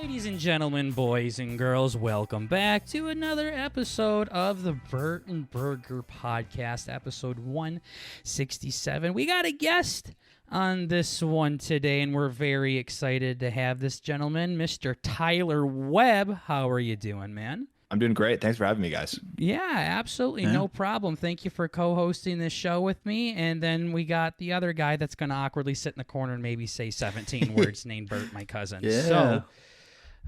Ladies and gentlemen, boys and girls, welcome back to another episode of the Burt and Burger Podcast, episode 167. We got a guest on this one today, and we're very excited to have this gentleman, Mr. Tyler Webb. How are you doing, man? I'm doing great. Thanks for having me, guys. Yeah, absolutely. No problem. Thank you for co-hosting this show with me. And then we got the other guy that's going to awkwardly sit in the corner and maybe say 17 words named Burt, my cousin. Yeah. So,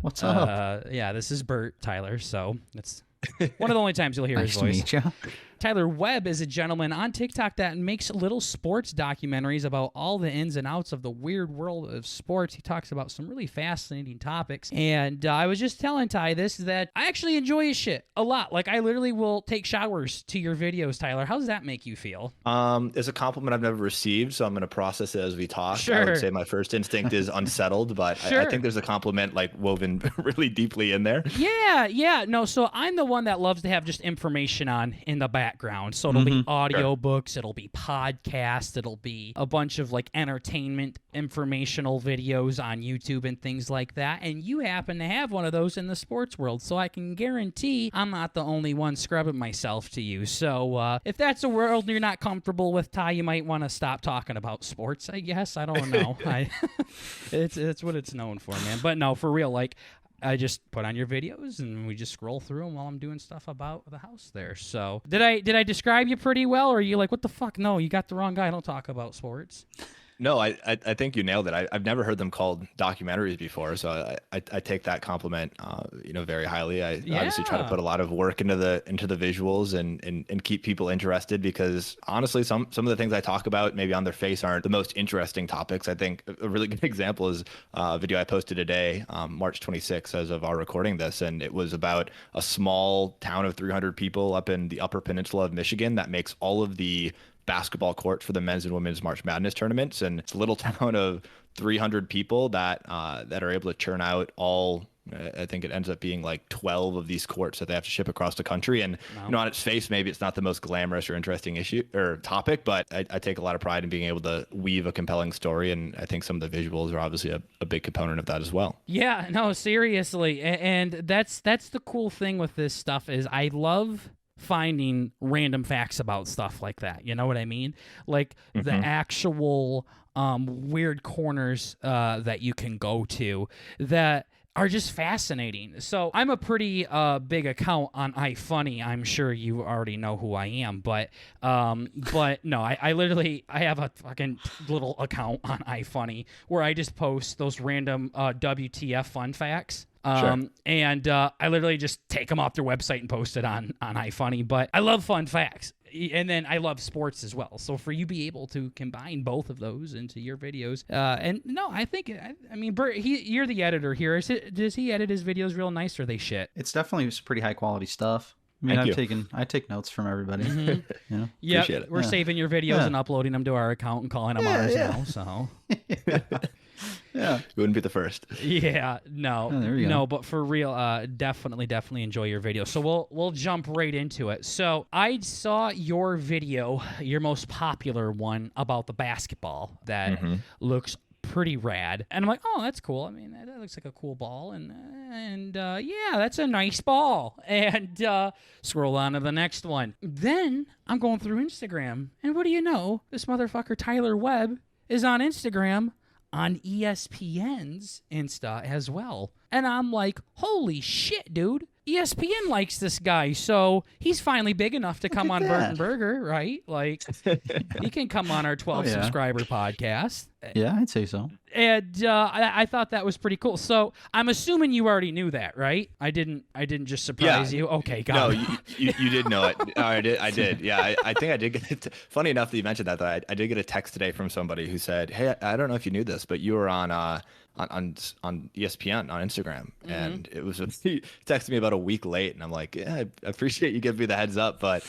what's up? Yeah, this is Burt, Tyler. So it's one of the only times you'll hear his Nice to voice. meet you. Tyler Webb is a gentleman on TikTok that makes little sports documentaries about all the ins and outs of the weird world of sports. He talks about some really fascinating topics. And I was just telling Ty this, that I actually enjoy his shit a lot. Like, I literally will take showers to your videos, Tyler. How does that make you feel? It's a compliment I've never received, so I'm going to process it as we talk. Sure. I would say my first instinct is unsettled, but Sure. I think there's a compliment like woven really deeply in there. Yeah. No, so I'm the one that loves to have just information on in the background. So it'll be audio books, it'll be podcasts, it'll be a bunch of like entertainment informational videos on YouTube and things like that. And you happen to have one of those in the sports world, so I can guarantee I'm not the only one scrubbing myself to you. So if that's a world you're not comfortable with, Ty, you might want to stop talking about sports, I guess. I don't know. It's what it's known for, man. But no, for real, like, I just put on your videos and we just scroll through them while I'm doing stuff about the house there. So did I describe you pretty well, or are you like, what the fuck? No, you got the wrong guy. I don't talk about sports. No, I think you nailed it. I've never heard them called documentaries before, so I take that compliment, very highly. I obviously try to put a lot of work into the visuals and keep people interested, because honestly, some of the things I talk about maybe on their face aren't the most interesting topics. I think a really good example is a video I posted today, March 26th, as of our recording this, and it was about a small town of 300 people up in the Upper Peninsula of Michigan that makes all of the basketball courts for the men's and women's March Madness tournaments. And it's a little town of 300 people that are able to churn out all, I think it ends up being like 12 of these courts that they have to ship across the country. And on its face, maybe it's not the most glamorous or interesting issue or topic, but I take a lot of pride in being able to weave a compelling story. And I think some of the visuals are obviously a big component of that as well. Yeah, no, seriously. And that's the cool thing with this stuff is I love finding random facts about stuff like that. You know what I mean? Like the actual weird corners that you can go to that are just fascinating. So I'm a pretty big account on iFunny. I'm sure you already know who I am, but no, I have a fucking little account on iFunny where I just post those random WTF fun facts. Sure. And I literally just take them off their website and post it on iFunny. But I love fun facts. And then I love sports as well. So for you be able to combine both of those into your videos, and no, I think, I mean, Bert, you're the editor here. Does he edit his videos real nice, or are they shit? It's definitely pretty high quality stuff. I mean, I take notes from everybody. Yeah, Appreciate it. We're saving your videos and uploading them to our account and calling them ours now. So. Yeah, You wouldn't be the first. Yeah, no, there you go. no, but for real, definitely enjoy your video. So we'll jump right into it. So I saw your video, your most popular one about the basketball that looks pretty rad, and I'm like, oh, that's cool. I mean, that looks like a cool ball, and yeah, that's a nice ball. And scroll on to the next one. Then I'm going through Instagram, and what do you know? This motherfucker Tyler Webb is on Instagram on ESPN's Insta as well. And I'm like, holy shit, dude. ESPN likes this guy, so he's finally big enough to come on Burt and Burger, right? Like, he can come on our 12-subscriber podcast. Yeah, I'd say so. And I thought that was pretty cool. So I'm assuming you already knew that, right? I didn't just surprise you. Okay, got it. No, you did know it. I did. Yeah, I think I did get it. Funny enough that you mentioned that, though. I did get a text today from somebody who said, "Hey, I don't know if you knew this, but you were on ESPN on Instagram," and it was he texted me about a week late, and I'm like, yeah, I appreciate you giving me the heads up, but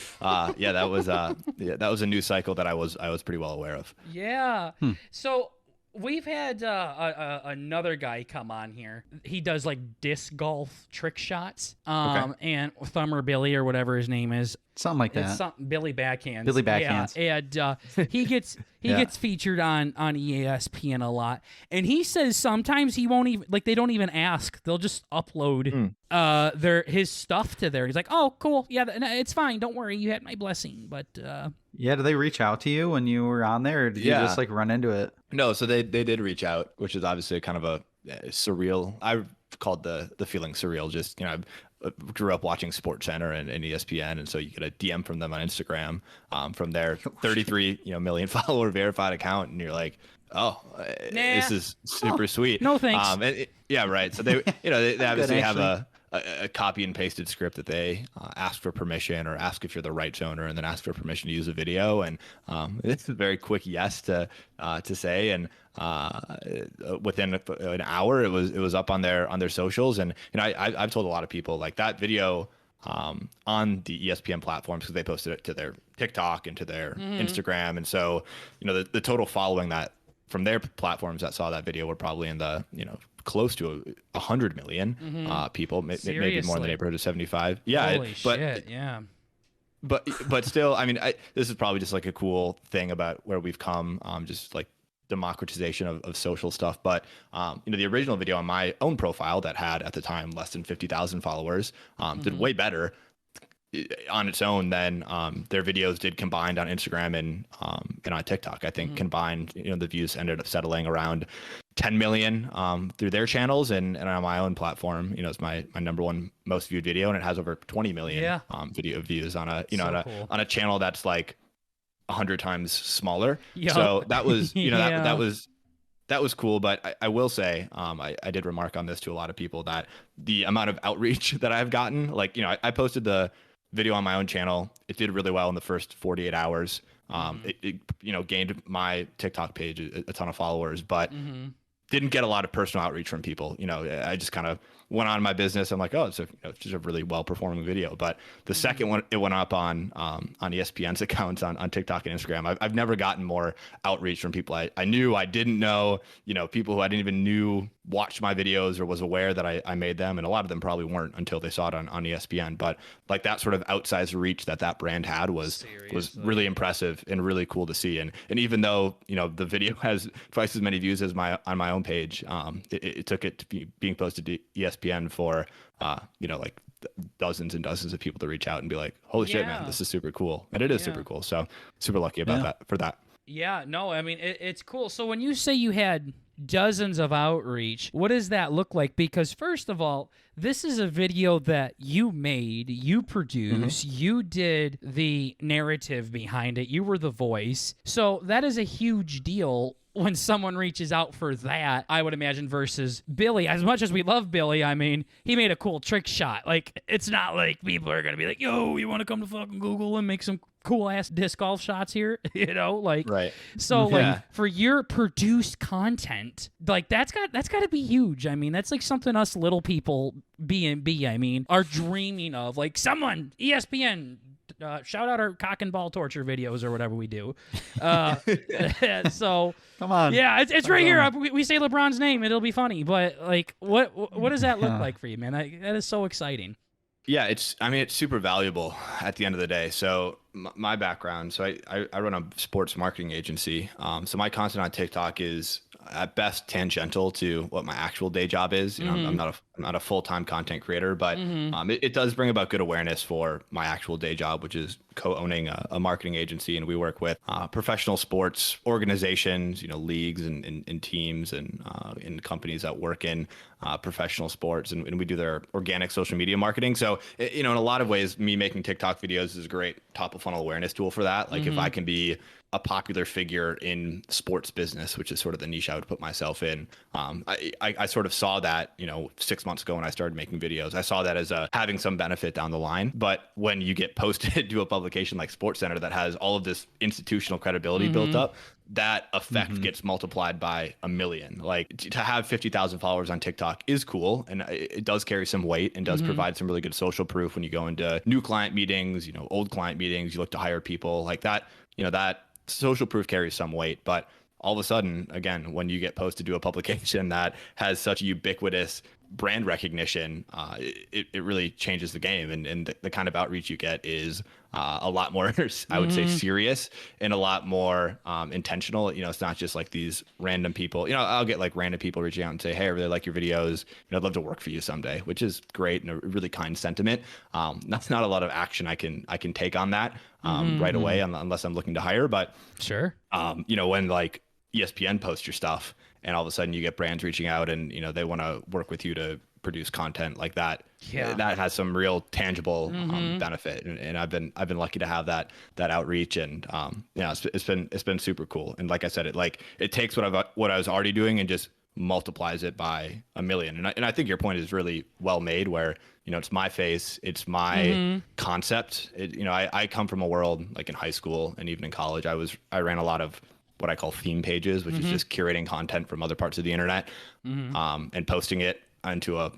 yeah, that was a news cycle that I was pretty well aware of. Yeah. So we've had another guy come on here. He does like disc golf trick shots. And Thumber Billy or whatever his name is. Something like It's that. something Billy Backhands. Billy Backhands. Yeah, and he gets featured on ESPN a lot, and he says sometimes he won't even they don't even ask; they'll just upload his stuff to there. He's like, "Oh, cool, yeah, it's fine. Don't worry, you had my blessing." But yeah, did they reach out to you when you were on there, or did you just run into it? No, so they did reach out, which is obviously kind of a surreal. I called the feeling surreal. Just I grew up watching SportsCenter and ESPN, and so you get a DM from them on Instagram, from their 33 million follower verified account, and you're like, oh, this is super sweet. No thanks. Yeah, right. So they they obviously have a copy and pasted script that they ask for permission or ask if you're the rights owner, and then ask for permission to use a video. And it's a very quick yes to say. And within an hour, it was up on their socials. And I've told a lot of people like that video on the ESPN platforms, because they posted it to their TikTok and to their Instagram. And so the total following that from their platforms that saw that video were probably in the close to 100 million people, maybe more in the neighborhood of 75. Yeah. Holy shit, yeah. But still, I mean, this is probably just like a cool thing about where we've come, just like democratization of social stuff. But the original video on my own profile that had at the time less than 50,000 followers did way better on its own than their videos did combined on Instagram and on TikTok. I think combined, the views ended up settling around 10 million through their channels, and on my own platform, it's my number one most viewed video, and it has over 20 million video views on a on a channel that's like 100 times smaller. Yep. So that was that was cool. But I will say, I did remark on this to a lot of people, that the amount of outreach that I've gotten, like, I posted the video on my own channel. It did really well in the first 48 hours. It gained my TikTok page a ton of followers, but didn't get a lot of personal outreach from people. I just kind of went on my business. I'm like, oh, it's just a really well performing video. But the second one it went up on ESPN's accounts on TikTok and Instagram, I've never gotten more outreach from people I knew, I didn't know, people who I didn't even knew watched my videos or was aware that I made them. And a lot of them probably weren't until they saw it on ESPN. But like that sort of outsized reach that brand had was really impressive and really cool to see. And even though, the video has twice as many views as on my own page, it took it to be being posted to ESPN for, like dozens and dozens of people to reach out and be like, holy shit, man, this is super cool. And it is super cool. So super lucky about that for that. Yeah, no, I mean, it's cool. So when you say you had dozens of outreach, what does that look like? Because first of all, this is a video that you made, you produced, you did the narrative behind it, you were the voice. So that is a huge deal when someone reaches out for that, I would imagine, versus Billy. As much as we love Billy, I mean, he made a cool trick shot. Like, it's not like people are going to be like, yo, you want to come to fucking Google and make some cool ass disc golf shots here? Right. So like for your produced content, like that's got to be huge. I mean, that's like something us little people B&B, I mean, are dreaming of. Like, someone, ESPN, shout out our cock and ball torture videos or whatever we do. So come on, yeah, it's right here. We say LeBron's name, it'll be funny. But like, what does that look like for you, man? That is so exciting. Yeah, it's super valuable at the end of the day. So my background, so I run a sports marketing agency. So my content on TikTok is at best tangential to what my actual day job is. I'm not a full-time content creator, but it does bring about good awareness for my actual day job, which is co-owning a marketing agency. And we work with professional sports organizations, leagues and teams and companies that work in professional sports, and we do their organic social media marketing. So, in a lot of ways, me making TikTok videos is a great top of funnel awareness tool for that. Like, if I can be a popular figure in sports business, which is sort of the niche I would put myself in. I sort of saw that, 6 months ago when I started making videos. I saw that as having some benefit down the line. But when you get posted to a publication like SportsCenter that has all of this institutional credibility built up, that effect gets multiplied by a million. Like, to have 50,000 followers on TikTok is cool, and it does carry some weight and does provide some really good social proof when you go into new client meetings, old client meetings, you look to hire people like that. That social proof carries some weight. But all of a sudden, again, when you get posted to a publication that has such a ubiquitous brand recognition, it really changes the game. And the kind of outreach you get is a lot more, I would say, serious and a lot more intentional. You know, it's not just like these random people. You know, I'll get like random people reaching out and say, hey, I really like your videos. You know, I'd love to work for you someday, which is great and a really kind sentiment. That's not a lot of action I can take on that right away unless I'm looking to hire. But sure, you know, when like ESPN posts your stuff and all of a sudden you get brands reaching out and, you know, they want to work with you to produce content like that, that has some real tangible benefit. And I've been lucky to have that outreach, and yeah, it's been super cool. And like I said, it takes what I was already doing and just multiplies it by a million. And I think your point is really well made, where, you know, it's my face, it's my concept. You know, I come from a world like in high school and even in college, I ran a lot of what I call theme pages, which is just curating content from other parts of the internet and posting it onto an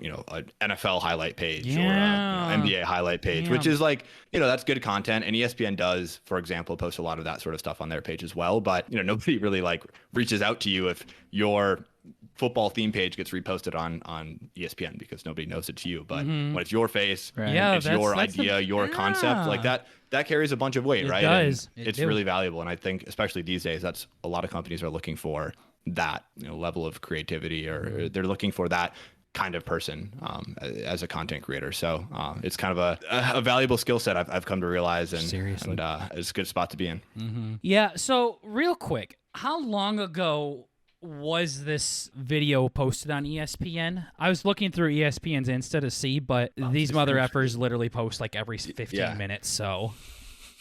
NFL highlight page or a NBA highlight page, which is like, you know, that's good content. And ESPN does, for example, post a lot of that sort of stuff on their page as well. But, you know, nobody really like reaches out to you if your football theme page gets reposted on ESPN, because nobody knows it's you. But when it's your face, it's your idea, your concept, like that carries a bunch of weight, right? It does. It's really valuable. And I think especially these days, that's a lot of companies are looking for that, you know, level of creativity, or they're looking for that kind of person as a content creator. So it's kind of a valuable skill set I've come to realize, and seriously, and it's a good spot to be in. Yeah. So real quick, how long ago was this video posted on ESPN? I was looking through ESPN's Insta to see, but these mother effers literally post like every 15 minutes. So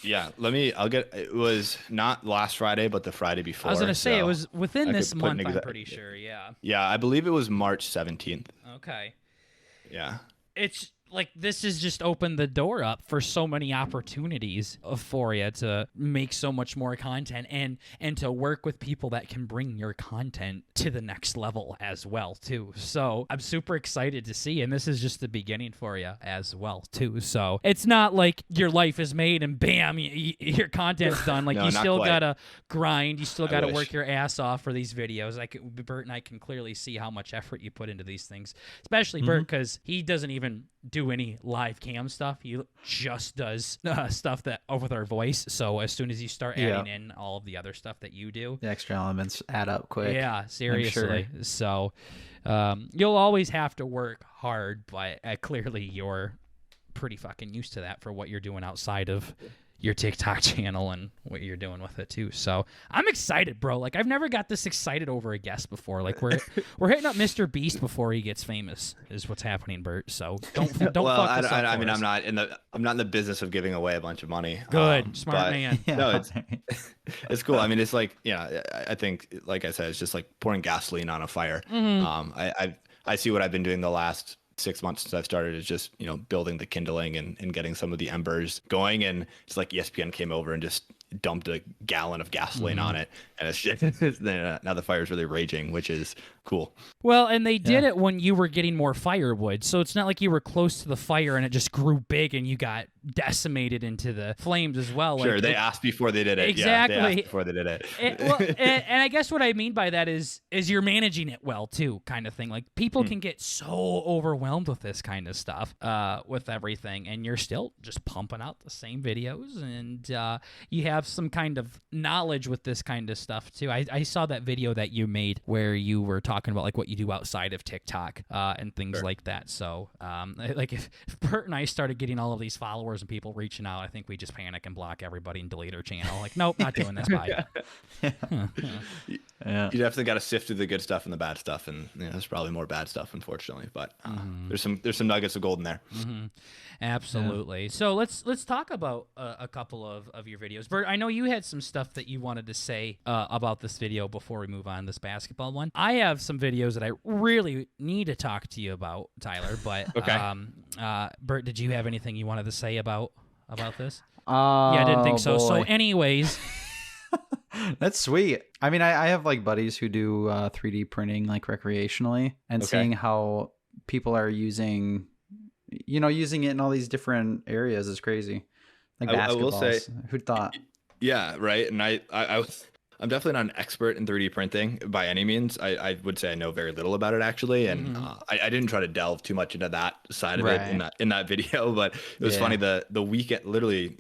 yeah, it was not last Friday, but the Friday before. I was going to say, it was within this month, I'm pretty sure. Yeah. Yeah, I believe it was March 17th. Okay. Yeah. It's like, this has just opened the door up for so many opportunities for you to make so much more content and to work with people that can bring your content to the next level as well too. So I'm super excited to see, and this is just the beginning for you as well too. So it's not like your life is made and bam, your content's done. Like, no, you still gotta grind, you still gotta work your ass off for these videos. Bert and I can clearly see how much effort you put into these things, especially Bert, because he doesn't even do any live cam stuff. He just does stuff that with our voice. So as soon as you start adding in all of the other stuff that you do, the extra elements add up quick. Yeah, seriously. Sure. So you'll always have to work hard, but clearly you're pretty fucking used to that for what you're doing outside of your TikTok channel and what you're doing with it too. So I'm excited, bro. Like, I've never got this excited over a guest before. Like, we're hitting up Mr. Beast before he gets famous is what's happening, Bert. So don't well, fuck this up. I mean, I'm not in the business of giving away a bunch I Good, smart man. No, it's cool. I mean, it's like, I think, like I said, it's just like pouring gasoline on a fire. I see what I've been doing the last 6 months since I've started is just, building the kindling and getting some of the embers going. And it's like ESPN came over and just dumped a gallon of gasoline on it. And it's just, now the fire is really raging, which is cool. Well, and they did it when you were getting more firewood. So it's not like you were close to the fire and it just grew big and you got decimated into the flames as well. Sure, they asked before they did it. Exactly. Yeah, they asked before they did it. And I guess what I mean by that is you're managing it well too, kind of thing. Like, people can get so overwhelmed with this kind of stuff, with everything, and you're still just pumping out the same videos, and you have some kind of knowledge with this kind of stuff too. I saw that video that you made where you were talking about like what you do outside of TikTok and things like that. So like if Bert and I started getting all of these followers and people reaching out, I think we just panic and block everybody and delete our channel. Like, nope, not doing this. Bye. You definitely got to sift through the good stuff and the bad stuff, and there's probably more bad stuff, unfortunately. But there's some nuggets of gold in there. Absolutely. Yeah. So let's talk about a couple of your videos. Bert, I know you had some stuff that you wanted to say about this video before we move on, this basketball one. I have some videos that I really need to talk to you about, Tyler. But okay. Bert, did you have anything you wanted to say about this? Yeah, I didn't think so. Boy. So anyways. That's sweet. I mean, I have like buddies who do 3D printing like recreationally, and seeing how people are using it in all these different areas is crazy. Like basketballs. I will say, who'd thought? Yeah, right. And I I'm definitely not an expert in 3D printing by any means. I would say I know very little about it actually, and I didn't try to delve too much into that side of it in that video. But it was funny, the weekend, literally,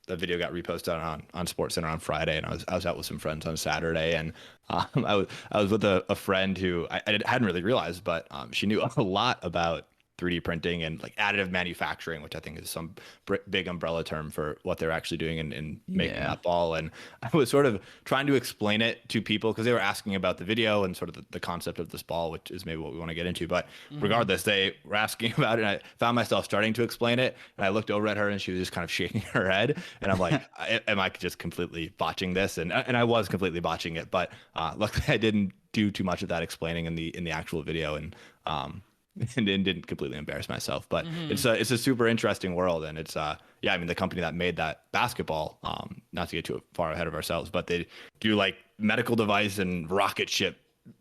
the video got reposted on SportsCenter on Friday, and I was out with some friends on Saturday, and I was with a friend who I hadn't really realized, but she knew a lot about 3D printing and like additive manufacturing, which I think is some big umbrella term for what they're actually doing in making that ball. And I was sort of trying to explain it to people because they were asking about the video and sort of the concept of this ball, which is maybe what we want to get into. But regardless, they were asking about it, and I found myself starting to explain it. And I looked over at her, and she was just kind of shaking her head. And I'm like, am I just completely botching this? And I was completely botching it. But luckily, I didn't do too much of that explaining in the actual video. And didn't completely embarrass myself, but it's a super interesting world. And it's I mean, the company that made that basketball, not to get too far ahead of ourselves, but they do like medical device and rocket ship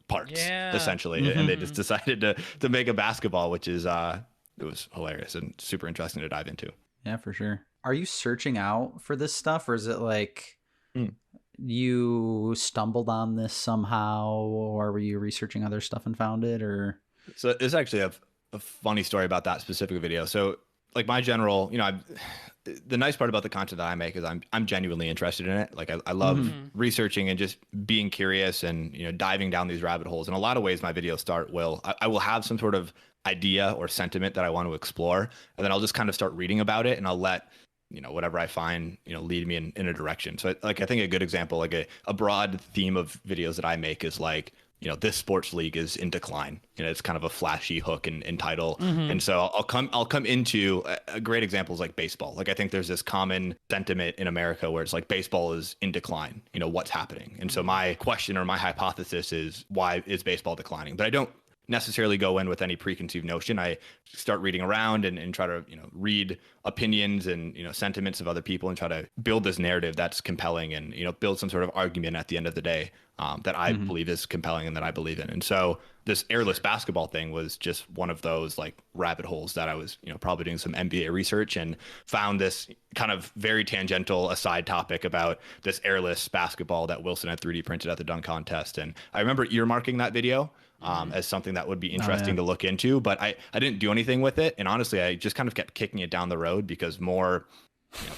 parts essentially. And they just decided to make a basketball, which is it was hilarious and super interesting to dive into. Yeah, for sure. Are you searching out for this stuff, or is it like you stumbled on this somehow, or were you researching other stuff and found it? Or so there's actually a funny story about that specific video. So like my general, the nice part about the content that I make is I'm genuinely interested in it. Like I love researching and just being curious and, diving down these rabbit holes. In a lot of ways, my videos I will have some sort of idea or sentiment that I want to explore. And then I'll just kind of start reading about it, and I'll let, whatever I find, lead me in a direction. So like, I think a good example, like a broad theme of videos that I make is like, this sports league is in decline. It's kind of a flashy hook and title. And so I'll come into a great example is like baseball. Like I think there's this common sentiment in America where it's like baseball is in decline. What's happening? And so my question or my hypothesis is, why is baseball declining? But I don't necessarily go in with any preconceived notion. I start reading around and try to, read opinions and, sentiments of other people and try to build this narrative that's compelling and, build some sort of argument at the end of the day that I believe is compelling and that I believe in. And so this airless basketball thing was just one of those like rabbit holes that I was, probably doing some MBA research and found this kind of very tangential aside topic about this airless basketball that Wilson had 3D printed at the dunk contest. And I remember earmarking that video as something that would be interesting to look into, but I didn't do anything with it. And honestly, I just kind of kept kicking it down the road because more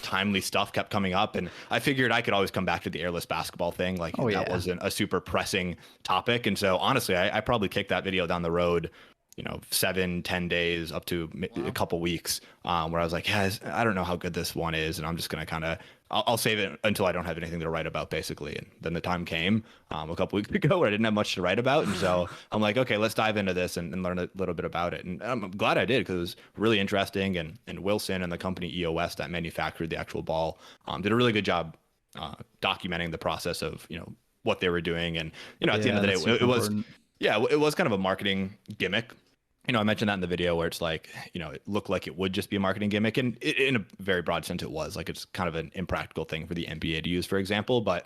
timely stuff kept coming up. And I figured I could always come back to the airless basketball thing. Like that wasn't a super pressing topic. And so honestly, I probably kicked that video down the road, 7-10 days up to a couple weeks where I was like, I don't know how good this one is. And I'm just going to I'll save it until I don't have anything to write about, basically. And then the time came a couple weeks ago where I didn't have much to write about. And so I'm like, okay, let's dive into this and learn a little bit about it. And I'm glad I did because it was really interesting. And Wilson and the company EOS that manufactured the actual ball did a really good job documenting the process of, what they were doing. And, at the end of the day, it was kind of a marketing gimmick. I mentioned that in the video where it's like, it looked like it would just be a marketing gimmick. And in a very broad sense, it was like, it's kind of an impractical thing for the NBA to use, for example. But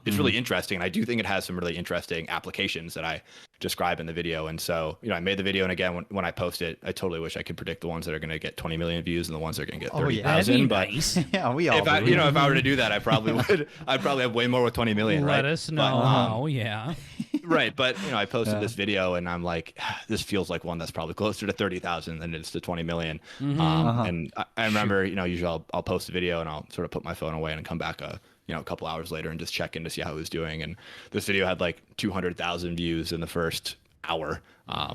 it's really interesting. And I do think it has some really interesting applications that I describe in the video. And so, I made the video. And again, when I post it, I totally wish I could predict the ones that are going to get 20 million views and the ones that are going to get 30,000. But nice. Yeah, we all if I were to do that, I probably would. I'd probably have way more with 20 million. Let right? us know. Yeah. Right. But, I posted this video and I'm like, this feels like one that's probably closer to 30,000 than it is to 20 million. And I remember, usually I'll post a video and I'll sort of put my phone away and come back a couple hours later and just check in to see how it was doing. And this video had like 200,000 views in the first hour,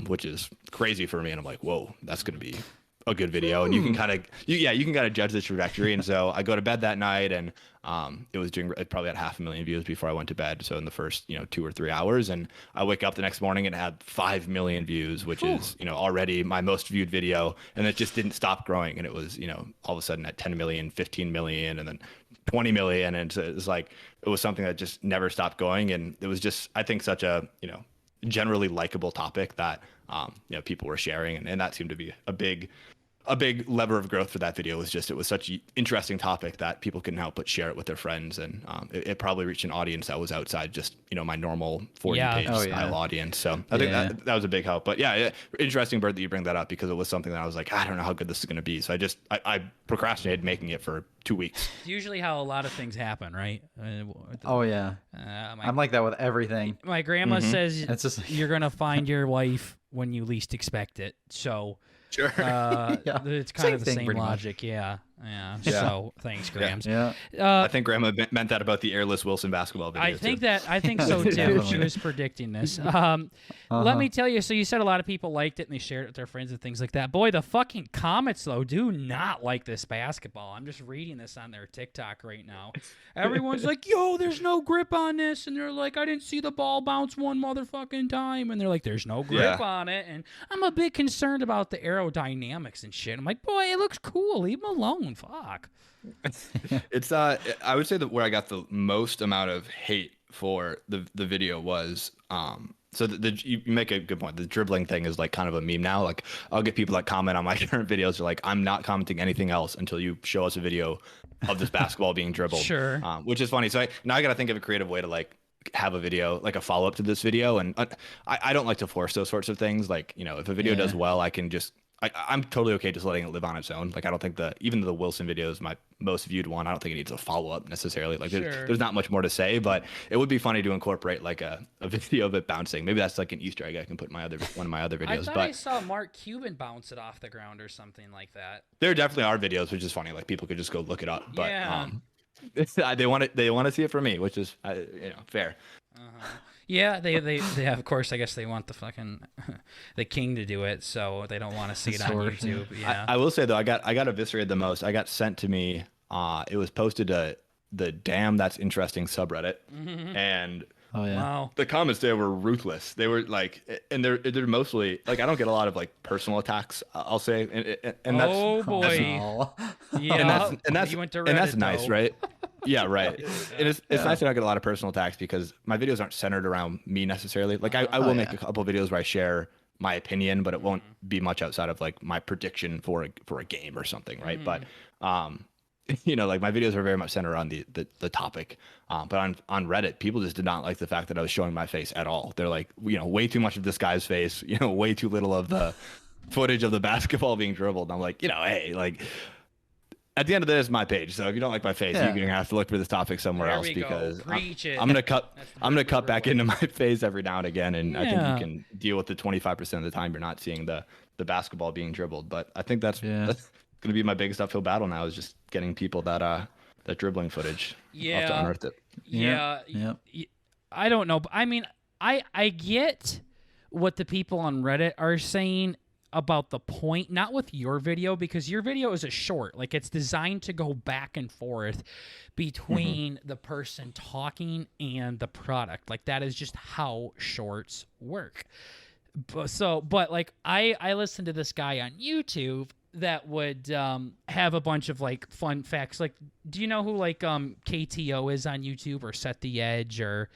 which is crazy for me. And I'm like, whoa, that's going to be a good video. And you can kind of judge the trajectory. And so I go to bed that night and it probably had 500,000 views before I went to bed. So in the first, 2 or 3 hours, and I wake up the next morning and it had 5 million views, which is, already my most viewed video. And it just didn't stop growing. And it was, all of a sudden at 10 million, 15 million, and then 20 million. And it was like, it was something that just never stopped going. And it was just, I think, such a, generally likable topic that, people were sharing. And that seemed to be a big a big lever of growth for that video was just it was such an interesting topic that people couldn't help but share it with their friends, and it probably reached an audience that was outside just my normal 40-page style audience. So I think that was a big help. But interesting, Bert, that you bring that up, because it was something that I was like, I don't know how good this is going to be. So I procrastinated making it for 2 weeks. It's usually how a lot of things happen, right? I'm like that with everything. My grandma says It's just you're gonna find your wife when you least expect it. So Sure. It's kind of the same logic. Yeah. So thanks, Grams. Yeah. I think Grandma meant that about the airless Wilson basketball video. I think so too. She was predicting this. Let me tell you. So you said a lot of people liked it and they shared it with their friends and things like that. Boy, the fucking comments though do not like this basketball. I'm just reading this on their TikTok right now. Everyone's like, "Yo, there's no grip on this," and they're like, "I didn't see the ball bounce one motherfucking time," and they're like, "There's no grip on it," and I'm a bit concerned about the aerodynamics and shit. I'm like, "Boy, it looks cool. Leave him alone." Fuck. It's I would say that where I got the most amount of hate for the video was so you make a good point. The dribbling thing is like kind of a meme now. Like I'll get people that comment on my current videos are like, I'm not commenting anything else until you show us a video of this basketball being dribbled. Sure. Which is funny. So now I got to think of a creative way to like have a video, like a follow up to this video. And I don't like to force those sorts of things. Like, if a video does well, I can just, I'm totally okay just letting it live on its own. Like, I don't think even the Wilson video is my most viewed one, I don't think it needs a follow up necessarily. Like, there's not much more to say, but it would be funny to incorporate like a video of it bouncing. Maybe that's like an Easter egg I can put in one of my other videos. I saw Mark Cuban bounce it off the ground or something like that. There definitely are videos, which is funny. Like, people could just go look it up. But they want to see it from me, which is fair. Yeah, they of course, I guess they want the fucking the king to do it, so they don't want to see it on YouTube. Yeah. I will say though, I got eviscerated the most. I got sent to me. It was posted to the Damn That's Interesting subreddit, and wow, the comments there were ruthless. They were like, and they're mostly like, I don't get a lot of like personal attacks, I'll say, and that's and that's nice, right? Yeah, right. And it's nice to not get a lot of personal attacks because my videos aren't centered around me necessarily. Like I will make a couple of videos where I share my opinion, but it won't be much outside of like my prediction for a game or something, right? But like my videos are very much centered on the topic. But on Reddit, people just did not like the fact that I was showing my face at all. They're like, way too much of this guy's face, way too little of the footage of the basketball being dribbled. And I'm like, hey, like, at the end of this, it's my page. So if you don't like my face, you're gonna have to look for this topic somewhere else because I'm gonna cut back into my face every now and again, and I think you can deal with the 25% of the time you're not seeing the basketball being dribbled. But I think that's gonna be my biggest uphill battle now, is just getting people that dribbling footage. I'll have to unearth it. Yeah. I don't know. I mean, I get what the people on Reddit are saying about the point, not with your video, because your video is a short. Like, it's designed to go back and forth between the person talking and the product. Like, that is just how shorts work. But like, I listened to this guy on YouTube that would have a bunch of like fun facts. Like, do you know who like KTO is on YouTube, or Set the Edge, or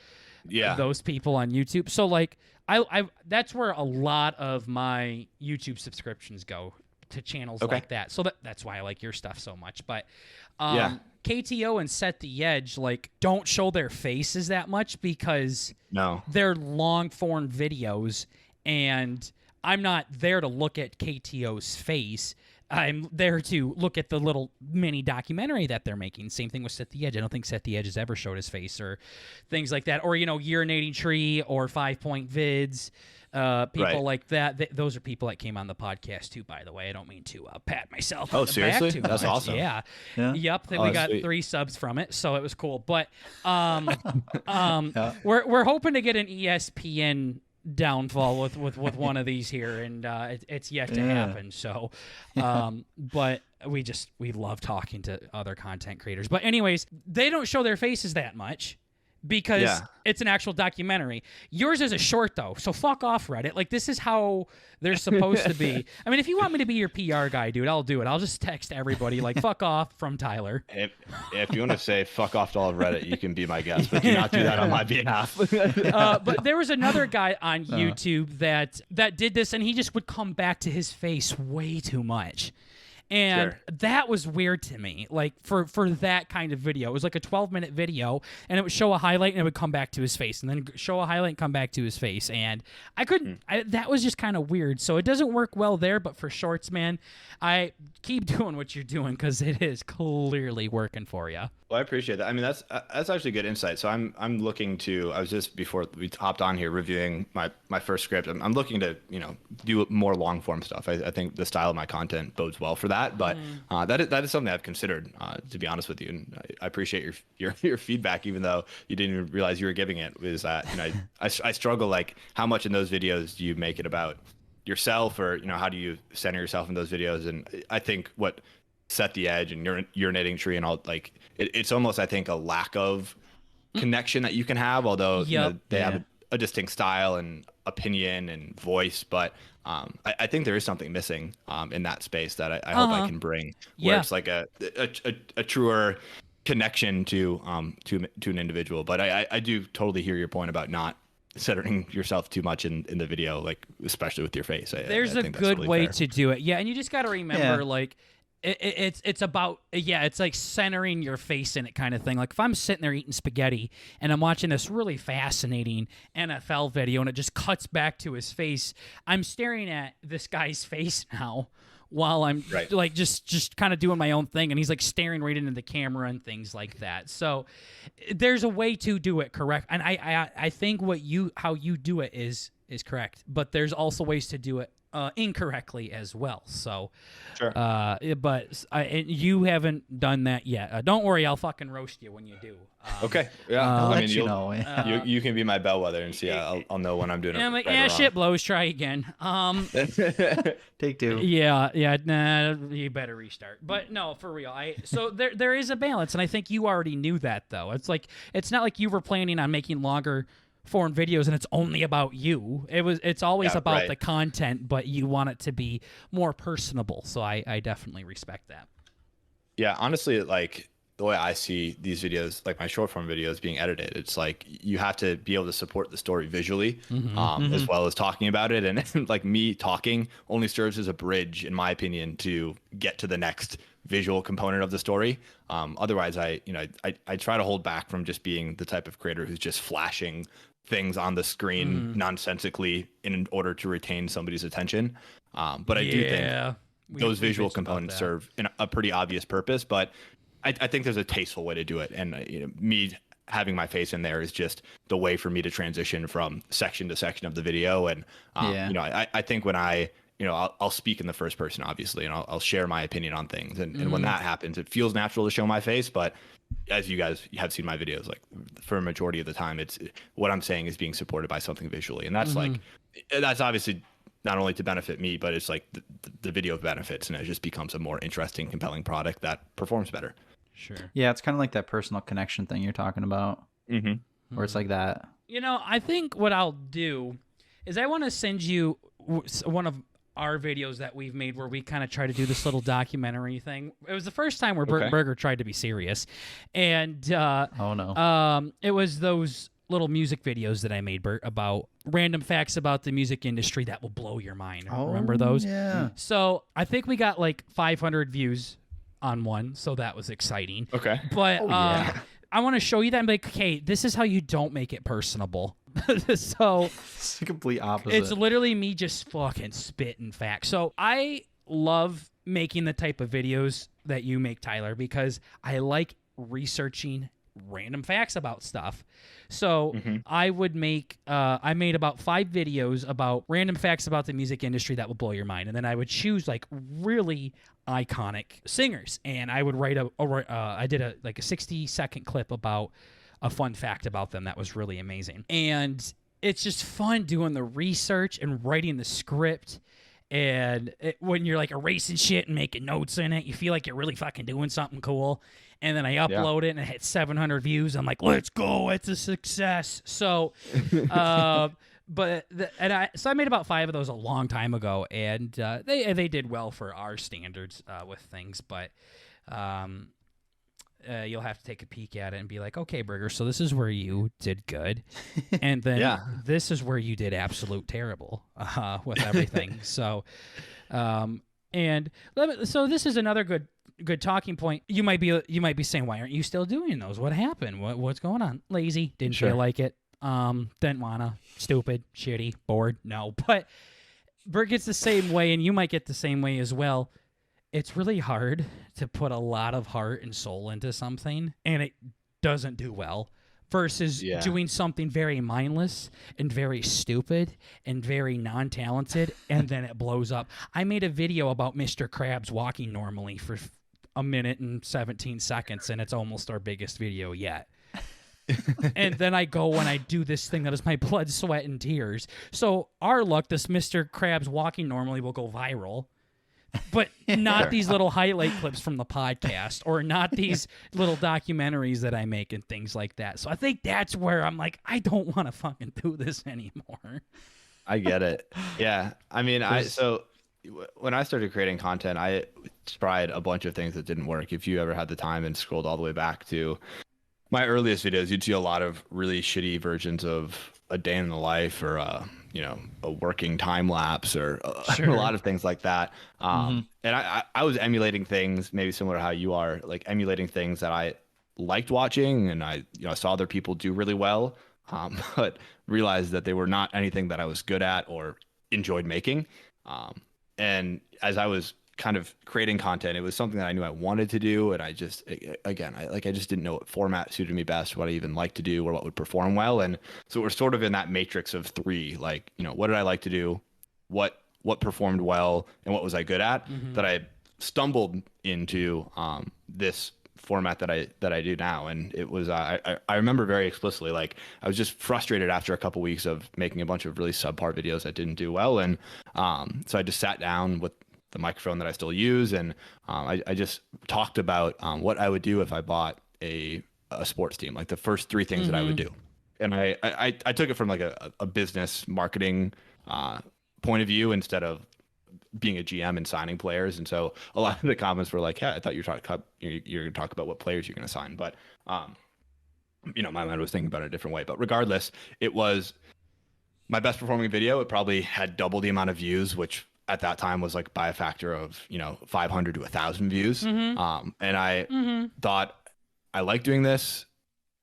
those people on YouTube? So like, I that's where a lot of my YouTube subscriptions go, to channels like that. So that's why I like your stuff so much. But KTO and Set the Edge like don't show their faces that much because they're long form videos, and I'm not there to look at KTO's face. I'm there to look at the little mini documentary that they're making. Same thing with Set the Edge. I don't think Set the Edge has ever showed his face or things like that. Or, Urinating Tree or 5 Point Vids. People like that. Those are people that came on the podcast too, by the way. I don't mean to pat myself on the seriously? back too That's much. awesome. Yeah. Yep. We got sweet. 3 subs from it, so it was cool. But we're hoping to get an ESPN downfall with one of these here, and it's yet to happen. So but we love talking to other content creators. But anyways, they don't show their faces that much because it's an actual documentary. Yours is a short though, so fuck off, Reddit. Like, this is how they're supposed to be. I mean, if you want me to be your PR guy, dude, I'll do it. I'll just text everybody like fuck off from Tyler. If you want to say fuck off to all of Reddit, you can be my guest, but do not do that on my behalf. But there was another guy on YouTube that did this, and he just would come back to his face way too much. And that was weird to me, like for that kind of video. It was like a 12-minute video, and it would show a highlight, and it would come back to his face, and then show a highlight and come back to his face. And I couldn't, that was just kind of weird. So it doesn't work well there, but for shorts, man, I keep doing what you're doing because it is clearly working for you. Well, I appreciate that. I mean, that's actually good insight. So I'm looking to, I was just, before we hopped on here, reviewing my first script. I'm looking to, do more long form stuff. I think the style of my content bodes well for that. But that is something I've considered, to be honest with you. And I appreciate your feedback, even though you didn't even realize you were giving it. Is that I struggle, like, how much in those videos do you make it about yourself, or how do you center yourself in those videos? And I think what set the edge and urinating tree and all, like, it's almost, I think, a lack of connection that you can have, although they have a distinct style and opinion and voice. But I think there is something missing in that space that I hope I can bring, where it's like a truer connection to an individual. But I do totally hear your point about not centering yourself too much in the video, like especially with your face. There's a good way to do it. Yeah, and you just got to remember, like, it's about, it's like centering your face in it, kind of thing. Like if I'm sitting there eating spaghetti and I'm watching this really fascinating NFL video and it just cuts back to his face, I'm staring at this guy's face now while I'm like just kind of doing my own thing, and he's like staring right into the camera and things like that. So there's a way to do it correct, and I think how you do it is correct, but there's also ways to do it incorrectly as well. So, but you haven't done that yet. Don't worry, I'll fucking roast you when you do. Okay. Yeah. I mean, you can be my bellwether and see. I'll know when I'm doing it. I'm like, shit blows. Try again. Take two. Yeah. Nah, you better restart. But no, for real. So there is a balance, and I think you already knew that, though. It's not like you were planning on making longer form videos and it's only about you. It's always about the content, but you want it to be more personable. So I definitely respect that. Yeah, honestly, like the way I see these videos, like my short form videos being edited, it's like you have to be able to support the story visually, as well as talking about it. And like me talking only serves as a bridge, in my opinion, to get to the next visual component of the story. Otherwise, I try to hold back from just being the type of creator who's just flashing things on the screen nonsensically in order to retain somebody's attention. But I do think those visual components serve a pretty obvious purpose, but I think there's a tasteful way to do it. And me having my face in there is just the way for me to transition from section to section of the video. And I think when I'll speak in the first person, obviously, and I'll share my opinion on things. And when that happens, it feels natural to show my face. But as you guys have seen my videos, like for a majority of the time, it's what I'm saying is being supported by something visually. And that's that's obviously not only to benefit me, but it's like the video benefits, and it just becomes a more interesting, compelling product that performs better. Sure. Yeah, it's kind of like that personal connection thing you're talking about, where it's like that. I think what I'll do is I want to send you one of our videos that we've made where we kind of try to do this little documentary thing. It was the first time where Bert Berger tried to be serious. And it was those little music videos that I made, Bert, about random facts about the music industry that will blow your mind. Remember those? Yeah. So I think we got like 500 views on one, so that was exciting. Okay. But I want to show you that and be like, okay, this is how you don't make it personable. So it's the complete opposite. It's literally me just fucking spitting facts. So I love making the type of videos that you make, Tyler, because I like researching random facts about stuff. So I would make I made about 5 videos about random facts about the music industry that will blow your mind, and then I would choose like really iconic singers, and I would write I did a 60-second clip about a fun fact about them that was really amazing. And it's just fun doing the research and writing the script. And when you're like erasing shit and making notes in it, you feel like you're really fucking doing something cool. And then I upload it and it hit 700 views. I'm like, let's go, it's a success. So, so I made about 5 of those a long time ago, and they did well for our standards with things, but you'll have to take a peek at it and be like, okay, Burger, so this is where you did good, and then this is where you did absolute terrible with everything. So And so this is another good talking point. You might be saying, why aren't you still doing those? What happened? What's going on? Lazy, didn't feel like it. Didn't wanna. Stupid, shitty, bored. No, but Bert gets the same way, and you might get the same way as well. It's really hard to put a lot of heart and soul into something, and it doesn't do well. Versus doing something very mindless and very stupid and very non-talented, and then it blows up. I made a video about Mr. Krabs walking normally for 1 minute and 17 seconds, and it's almost our biggest video yet. And then I go and I do this thing that is my blood, sweat, and tears. So our luck, this Mr. Krabs walking normally will go viral. But not these little highlight clips from the podcast, or not these little documentaries that I make and things like that. So I think that's where I'm like, I don't want to fucking do this anymore. I get it. Yeah. I mean, so when I started creating content, I tried a bunch of things that didn't work. If you ever had the time and scrolled all the way back to my earliest videos, you'd see a lot of really shitty versions of a day in the life, or a working time lapse, or a lot of things like that. And I was emulating things maybe similar to how you are, like emulating things that I liked watching, and I saw other people do really well, but realized that they were not anything that I was good at or enjoyed making. And as I was kind of creating content, it was something that I knew I wanted to do, and I just didn't know what format suited me best, what I even liked to do, or what would perform well. And so we're sort of in that matrix of three, like, what did I like to do, what performed well, and what was I good at, that I stumbled into this format that I do now. And it was I remember very explicitly, like, I was just frustrated after a couple weeks of making a bunch of really subpar videos that didn't do well, and so I just sat down with the microphone that I still use, and I just talked about what I would do if I bought a sports team, like the first three things that I would do. And I took it from like a business marketing point of view instead of being a GM and signing players. And so a lot of the comments were like, yeah, I thought you're going to talk about what players you're going to sign. But my mind was thinking about it a different way. But regardless, it was my best performing video. It probably had double the amount of views, which at that time was like by a factor of 500 to 1,000 views. And I thought, I like doing this.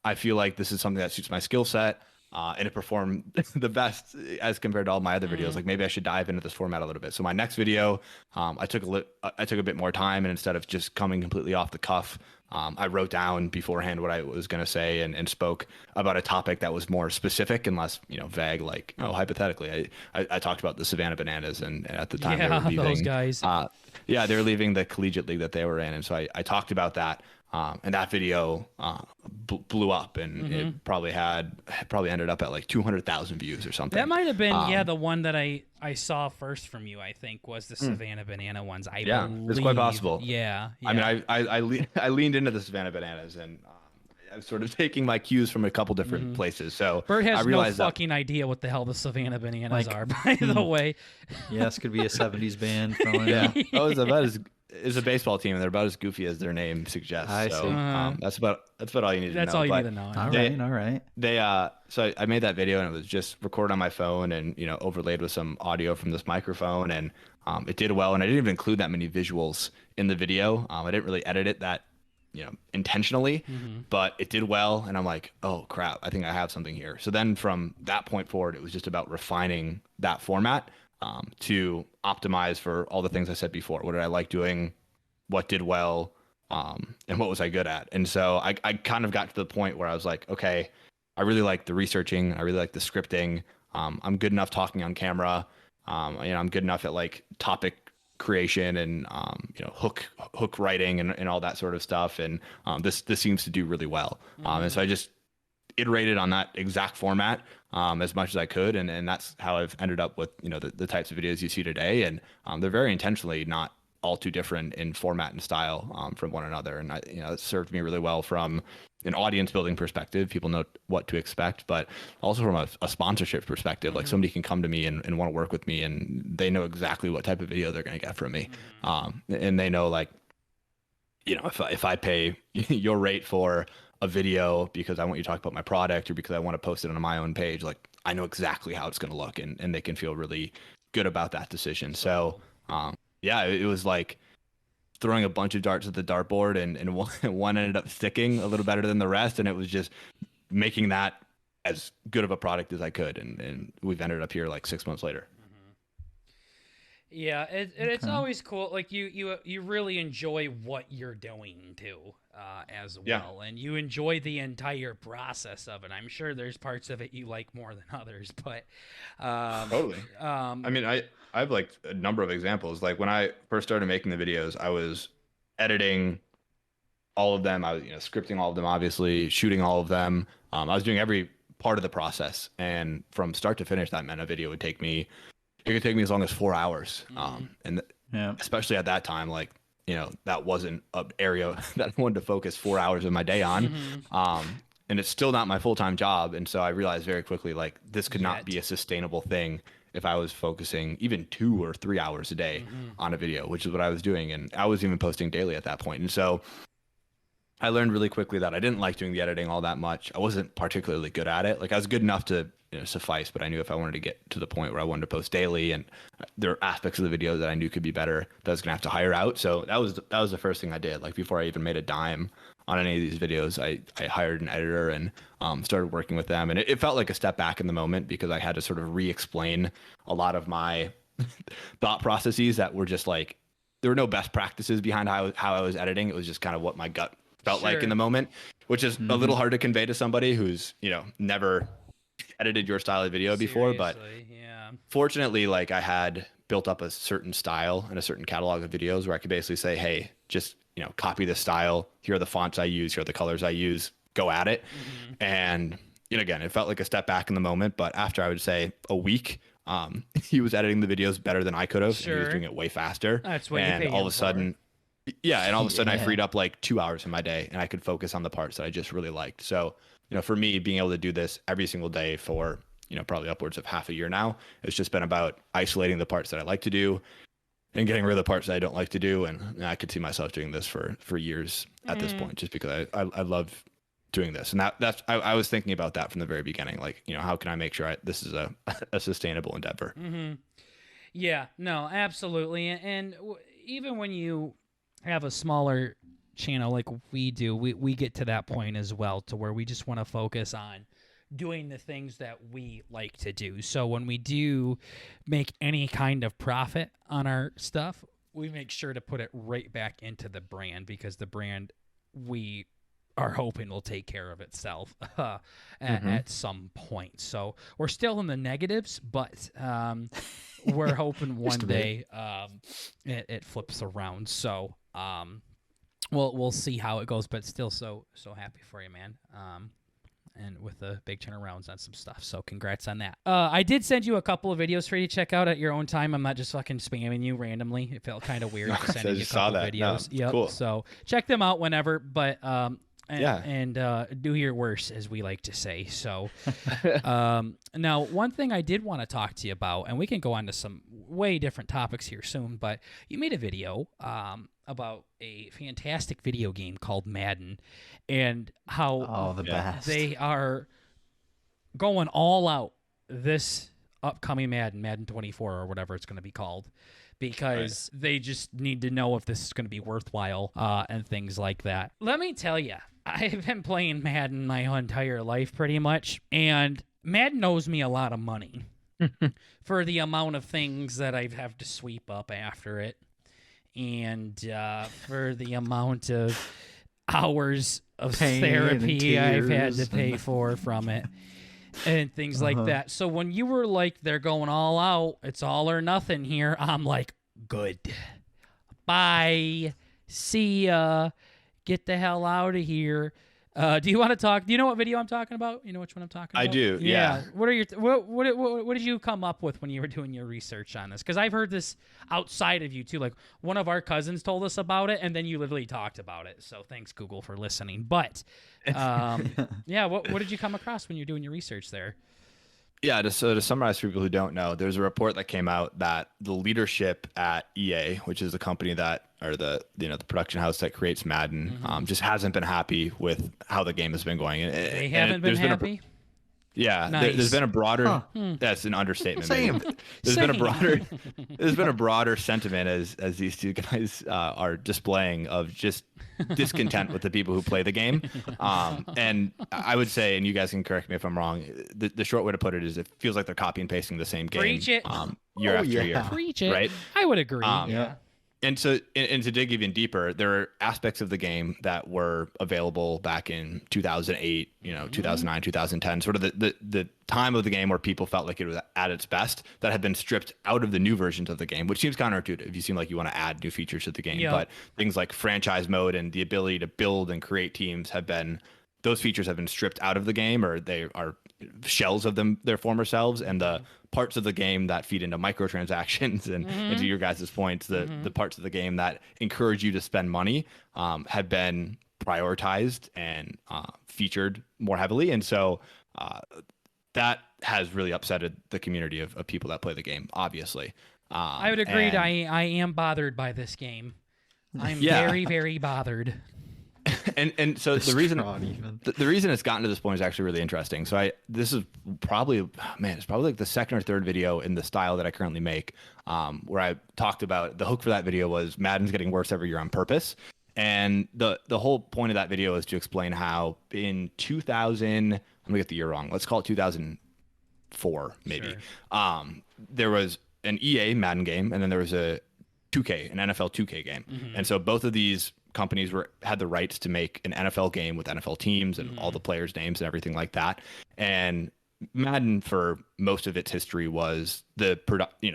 I feel like this is something that suits my skill set, and it performed the best as compared to all my other videos. Like, maybe I should dive into this format a little bit. So my next video, I took a bit more time, and instead of just coming completely off the cuff, I wrote down beforehand what I was going to say, and spoke about a topic that was more specific and less, vague. Like, hypothetically, I talked about the Savannah Bananas, and at the time they were leaving, those guys. They were leaving the collegiate league that they were in, and so I talked about that. And that video blew up, and it probably ended up at like 200,000 views or something. That might have been the one that I saw first from you. I think was the Savannah Banana ones. I believe. It's quite possible. Yeah. I mean, I leaned into the Savannah Bananas, and I was sort of taking my cues from a couple different places. So Bert has I realized no fucking idea what the hell the Savannah Bananas are, by the way. Yes, could be a 70s band. From it. It's a baseball team, and they're about as goofy as their name suggests. I so see. that's about all you need to know. That's all you need to know. All right. So I made that video, and it was just recorded on my phone, and overlaid with some audio from this microphone, and it did well. And I didn't even include that many visuals in the video. I didn't really edit it that intentionally, but it did well. And I'm like, oh crap, I think I have something here. So then from that point forward, it was just about refining that format to optimize for all the things I said before. What did I like doing? What did well? And what was I good at? And so I kind of got to the point where I was like, okay, I really like the researching. I really like the scripting. I'm good enough talking on camera. I'm good enough at like topic creation and hook writing and all that sort of stuff. And this seems to do really well. And so I just iterated on that exact format as much as I could, and that's how I've ended up with the types of videos you see today. And they're very intentionally not all too different in format and style from one another. And it served me really well from an audience building perspective. People know what to expect, but also from a sponsorship perspective. Like, somebody can come to me and want to work with me, and they know exactly what type of video they're going to get from me. And they know, like, if I pay your rate for a video because I want you to talk about my product, or because I want to post it on my own page, like, I know exactly how it's going to look, and they can feel really good about that decision. So yeah, it was like throwing a bunch of darts at the dartboard, and one ended up sticking a little better than the rest, and it was just making that as good of a product as I could, and we've ended up here like 6 months later. Yeah, it's always cool. Like you really enjoy what you're doing too, as well, and you enjoy the entire process of it. I'm sure there's parts of it you like more than others, but totally. I mean, I have like a number of examples. Like when I first started making the videos, I was editing all of them. I was scripting all of them, obviously shooting all of them. I was doing every part of the process, and from start to finish, that meant a video would take me. It could take me as long as 4 hours. And especially at that time, like, that wasn't an area that I wanted to focus 4 hours of my day on. And it's still not my full-time job. And so I realized very quickly, like, this could not be a sustainable thing if I was focusing even 2 or 3 hours a day on a video, which is what I was doing. And I was even posting daily at that point. And so I learned really quickly that I didn't like doing the editing all that much. I wasn't particularly good at it. Like, I was good enough to suffice, but I knew if I wanted to get to the point where I wanted to post daily, and there are aspects of the video that I knew could be better, that I was gonna have to hire out. So that was the first thing I did. Like, before I even made a dime on any of these videos, I hired an editor and started working with them. And it felt like a step back in the moment, because I had to sort of re-explain a lot of my thought processes that were just like, there were no best practices behind how I was editing. It was just kind of what my gut felt like in the moment, which is a little hard to convey to somebody who's never edited your style of video before. But fortunately, like, I had built up a certain style and a certain catalog of videos where I could basically say, hey, just copy this style, here are the fonts I use, here are the colors I use, go at it. And again, it felt like a step back in the moment, but after, I would say, a week, he was editing the videos better than I could have. And he was doing it way faster. That's what and all of a sudden I freed up like 2 hours in my day, and I could focus on the parts that I just really liked. So for me, being able to do this every single day for, probably upwards of half a year now, it's just been about isolating the parts that I like to do and getting rid of the parts that I don't like to do. And I could see myself doing this for years at this point, just because I love doing this. And I was thinking about that from the very beginning. Like, how can I make sure this is a sustainable endeavor? Yeah, no, absolutely. And even when you have a smaller channel like we do, we get to that point as well, to where we just want to focus on doing the things that we like to do. So when we do make any kind of profit on our stuff, we make sure to put it right back into the brand, because the brand, we are hoping, will take care of itself at some point. So we're still in the negatives, but we're hoping one day it flips around. So we'll see how it goes, but still so happy for you, man. And with the big turnarounds on some stuff. So congrats on that. I did send you a couple of videos for you to check out at your own time. I'm not just fucking spamming you randomly. It felt kind of weird sending you a couple of videos. No, cool. So check them out whenever, but and do your worst, as we like to say. So now, one thing I did want to talk to you about, and we can go on to some way different topics here soon, but you made a video about a fantastic video game called Madden, and how best. They are going all out this upcoming Madden 24 or whatever it's going to be called, because they just need to know if this is going to be worthwhile and things like that. Let me tell you, I've been playing Madden my entire life pretty much, and Madden owes me a lot of money for the amount of things that I have to sweep up after it, and for the amount of hours of therapy I've had to pay for from it, and things like that. So when you were like, they're going all out, it's all or nothing here, I'm like, good. Bye. See ya. Get the hell out of here. Do you want to talk? Do you know what video I'm talking about? You know which one I'm talking about? I do. Yeah. What are your what did you come up with when you were doing your research on this? Because I've heard this outside of you too. Like, one of our cousins told us about it, and then you literally talked about it. So thanks, Google, for listening. But yeah, what did you come across when you're doing your research there? Yeah, to summarize for people who don't know, there's a report that came out that the leadership at EA, which is the company that, or the production house that creates Madden, just hasn't been happy with how the game has been going. They haven't been happy? Yeah, Nice. there's been a broader. That's an understatement. Same. There's been a broader. There's been a broader sentiment as these two guys are displaying of just discontent with the people who play the game. And I would say, and you guys can correct me if I'm wrong, the short way to put it is it feels like they're copy and pasting the same game. Preach it. Year after year. Preach it. Right. I would agree. Yeah. And so, and to dig even deeper, there are aspects of the game that were available back in 2008, 2009, 2010, sort of the time of the game where people felt like it was at its best, that had been stripped out of the new versions of the game, which seems counterintuitive. You seem like you want to add new features to the game, but things like franchise mode and the ability to build and create teams those features have been stripped out of the game, or they are shells of their former selves, and the parts of the game that feed into microtransactions and into your guys' points, the parts of the game that encourage you to spend money have been prioritized and featured more heavily. And so that has really upsetted the community of people that play the game, obviously. I would agree. I am bothered by this game. I'm very, very bothered. And so the reason it's gotten to this point is actually really interesting. So this is probably like the second or third video in the style that I currently make, where I talked about the hook for that video was Madden's getting worse every year on purpose. And the whole point of that video is to explain how in 2000, I'm gonna get the year wrong, let's call it 2004 maybe. Sure. There was an EA Madden game, and then there was a 2K, an NFL 2K game. And so both of these companies had the rights to make an NFL game with NFL teams and all the players' names and everything like that. And Madden, for most of its history, was the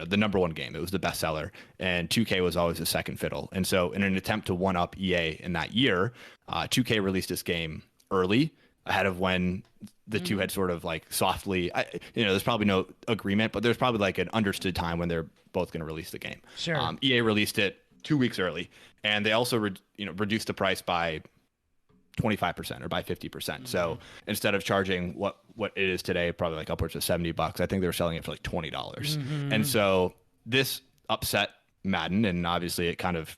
number one game. It was the bestseller, and 2K was always a second fiddle. And so, in an attempt to one up EA in that year, 2K released this game early, ahead of when the two had sort of like softly. There's probably no agreement, but there's probably like an understood time when they're both going to release the game. Sure. EA released it 2 weeks early, and they also reduced the price by 25% or by 50%. So instead of charging what it is today, probably like upwards of $70, I think they were selling it for like $20. And so this upset Madden, and obviously it kind of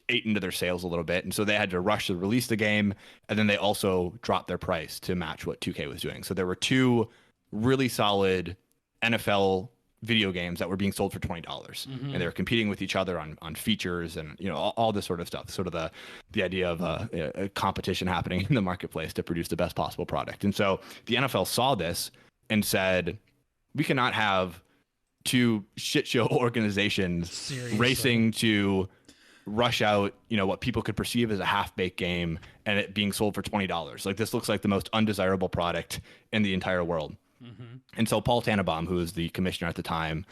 ate into their sales a little bit. And so they had to rush to release the game, and then they also dropped their price to match what 2K was doing. So there were two really solid NFL video games that were being sold for $20, and they were competing with each other on features and all this sort of stuff. Sort of the idea of a competition happening in the marketplace to produce the best possible product. And so the NFL saw this and said, we cannot have two shit show organizations racing to rush out what people could perceive as a half-baked game and it being sold for $20. Like, this looks like the most undesirable product in the entire world. And so Paul Tannenbaum, who was the commissioner at the time,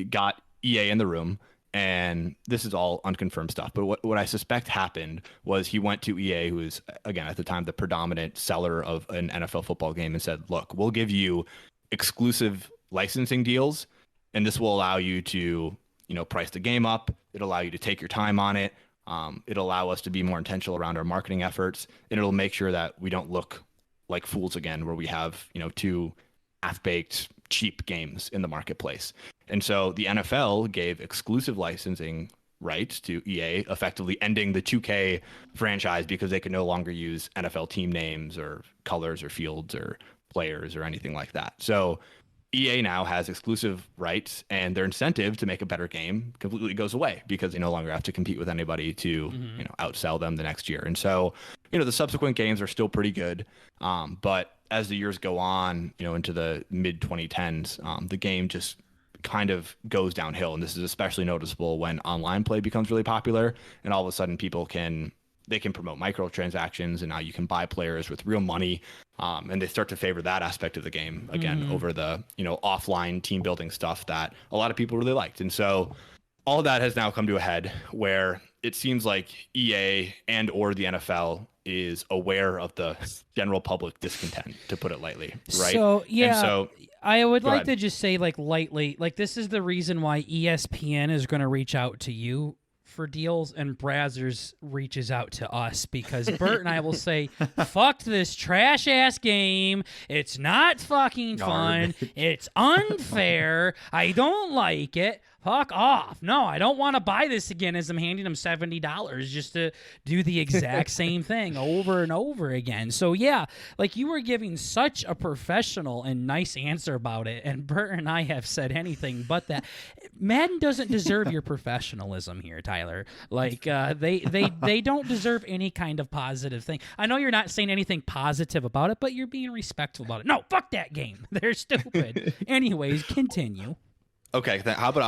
got EA in the room, and this is all unconfirmed stuff. But what I suspect happened was he went to EA, who was, again, at the time, the predominant seller of an NFL football game, and said, look, we'll give you exclusive licensing deals, and this will allow you to, price the game up. It'll allow you to take your time on it. It'll allow us to be more intentional around our marketing efforts, and it'll make sure that we don't look like fools again, where we have, two half-baked cheap games in the marketplace. And so the NFL gave exclusive licensing rights to EA, effectively ending the 2K franchise because they could no longer use NFL team names or colors or fields or players or anything like that. So EA now has exclusive rights, and their incentive to make a better game completely goes away because they no longer have to compete with anybody to outsell them the next year. And so the subsequent games are still pretty good, but as the years go on, into the mid 2010s, the game just kind of goes downhill. And this is especially noticeable when online play becomes really popular, and all of a sudden people can promote microtransactions, and now you can buy players with real money. And they start to favor that aspect of the game again over the, offline team building stuff that a lot of people really liked. And so all of that has now come to a head where it seems like EA and or the NFL is aware of the general public discontent, to put it lightly, right? So, yeah, and so, I would like to just say, lightly, this is the reason why ESPN is going to reach out to you for deals, and Brazzers reaches out to us, because Bert and I will say, fuck this trash ass game. It's not fucking fun. It's unfair. I don't like it. Fuck off. No, I don't want to buy this again as I'm handing them $70 just to do the exact same thing over and over again. So, yeah, like you were giving such a professional and nice answer about it, and Bert and I have said anything but that. Madden doesn't deserve your professionalism here, Tyler. Like, they don't deserve any kind of positive thing. I know you're not saying anything positive about it, but you're being respectful about it. No, fuck that game. They're stupid. Anyways, continue. Okay, how about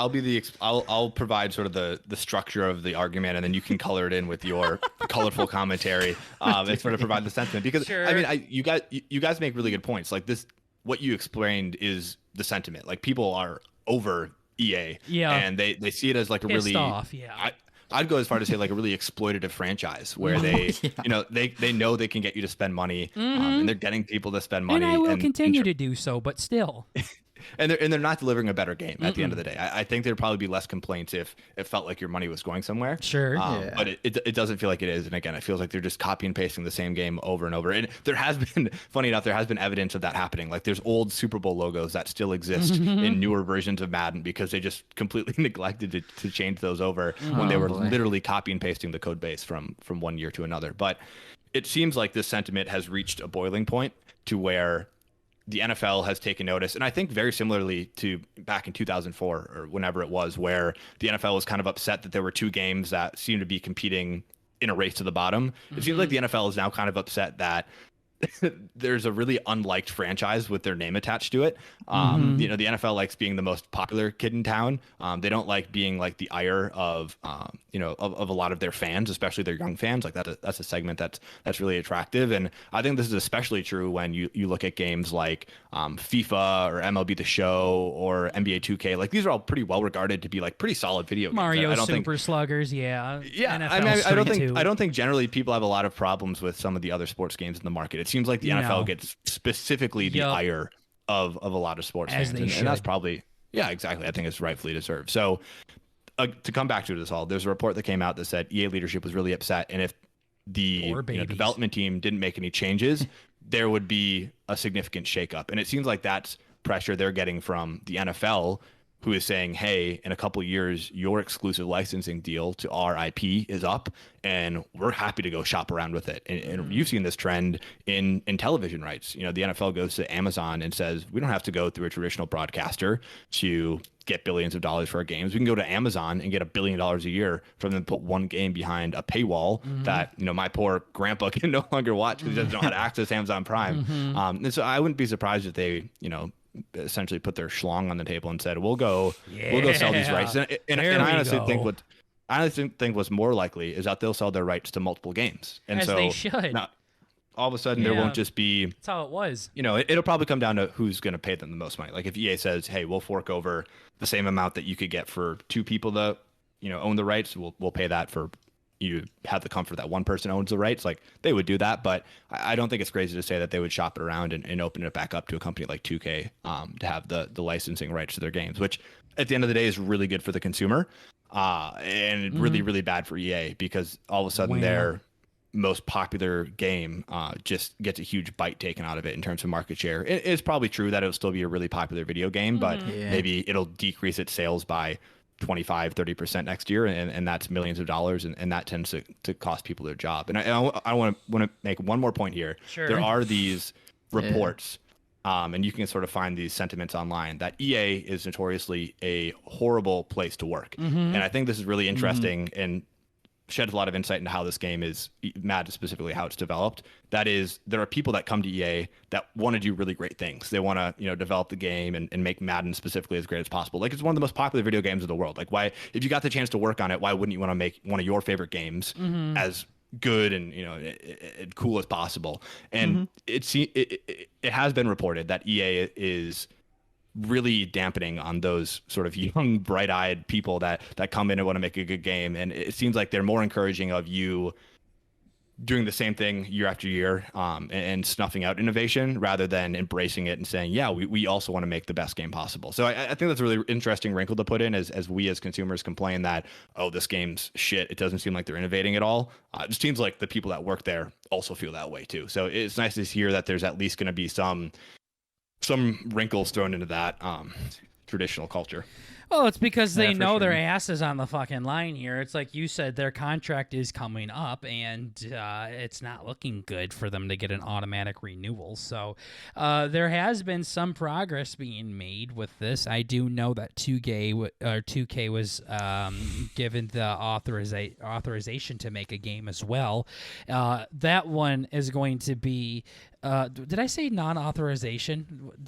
I'll provide sort of the structure of the argument, and then you can color it in with your colorful commentary, and sort of provide the sentiment. Because sure. I mean, you guys make really good points. Like this, what you explained is the sentiment. Like people are over EA, and they see it as like a Pissed really off, yeah. I'd go as far to say like a really exploitative franchise where they, they know they can get you to spend money, and they're getting people to spend money. And I will continue to do so, but still. And they're not delivering a better game at the end of the day. I think there'd probably be less complaints if it felt like your money was going somewhere. Sure. But it doesn't feel like it is. And again, it feels like they're just copy and pasting the same game over and over. And there has been, funny enough, there has been evidence of that happening. Like there's old Super Bowl logos that still exist in newer versions of Madden because they just completely neglected to change those over when they were literally copy and pasting the code base from one year to another. But it seems like this sentiment has reached a boiling point to where the NFL has taken notice, and I think very similarly to back in 2004 or whenever it was, where the NFL was kind of upset that there were two games that seemed to be competing in a race to the bottom. It seems like the NFL is now kind of upset that there's a really unliked franchise with their name attached to it. The NFL likes being the most popular kid in town. They don't like being like the ire of a lot of their fans, especially their young fans. Like that's a segment that's really attractive. And I think this is especially true when you look at games like FIFA or MLB The Show or NBA 2K. Like these are all pretty well regarded to be like pretty solid video games. Mario Super Sluggers, yeah. NFL I don't think generally people have a lot of problems with some of the other sports games in the market. It seems like the NFL gets specifically the ire of a lot of sports fans, and that's probably exactly. I think it's rightfully deserved. So to come back to this all, there's a report that came out that said EA leadership was really upset, and if the development team didn't make any changes, there would be a significant shakeup. And it seems like that's pressure they're getting from the NFL, who is saying, hey, in a couple of years, your exclusive licensing deal to our IP is up, and we're happy to go shop around with it. And you've seen this trend in television rights. The NFL goes to Amazon and says, we don't have to go through a traditional broadcaster to get billions of dollars for our games. We can go to Amazon and get $1 billion a year from them, put one game behind a paywall that, my poor grandpa can no longer watch because he doesn't know how to access Amazon Prime. And so I wouldn't be surprised if they, essentially put their schlong on the table and said, we'll go sell these rights. And I honestly think what's more likely is that they'll sell their rights to multiple games. And so they should. Now, all of a sudden there won't just be, that's how it was. It'll probably come down to who's going to pay them the most money. Like if EA says, hey, we'll fork over the same amount that you could get for two people that, own the rights, we'll pay that for you have the comfort that one person owns the rights. Like they would do that, but I don't think it's crazy to say that they would shop it around and open it back up to a company like 2K to have the licensing rights to their games, which at the end of the day is really good for the consumer and really, really bad for EA because all of a sudden their most popular game just gets a huge bite taken out of it in terms of market share. It's probably true that it'll still be a really popular video game, but maybe it'll decrease its sales by 25-30% next year, and that's millions of dollars, and that tends to cost people their job. And I want to make one more point here. Sure. There are these reports, and you can sort of find these sentiments online that EA is notoriously a horrible place to work. And I think this is really interesting and sheds a lot of insight into how this game is, Madden specifically, how it's developed. That is, there are people that come to EA that want to do really great things. They want to, develop the game and make Madden specifically as great as possible. Like it's one of the most popular video games in the world. Like why, if you got the chance to work on it, why wouldn't you want to make one of your favorite games as good and cool as possible? And it has been reported that EA is really dampening on those sort of young, bright-eyed people that come in and want to make a good game. And it seems like they're more encouraging of you doing the same thing year after year and snuffing out innovation rather than embracing it and saying, yeah, we also want to make the best game possible. So I think that's a really interesting wrinkle to put in as we as consumers complain that, oh, this game's shit. It doesn't seem like they're innovating at all. It just seems like the people that work there also feel that way too. So it's nice to hear that there's at least going to be some wrinkles thrown into that traditional culture. Well, it's because they know sure. their ass is on the fucking line here. It's like you said, their contract is coming up, and it's not looking good for them to get an automatic renewal. So there has been some progress being made with this. I do know that 2K was given the authorization to make a game as well. That one is going to be. Did I say non-authorization?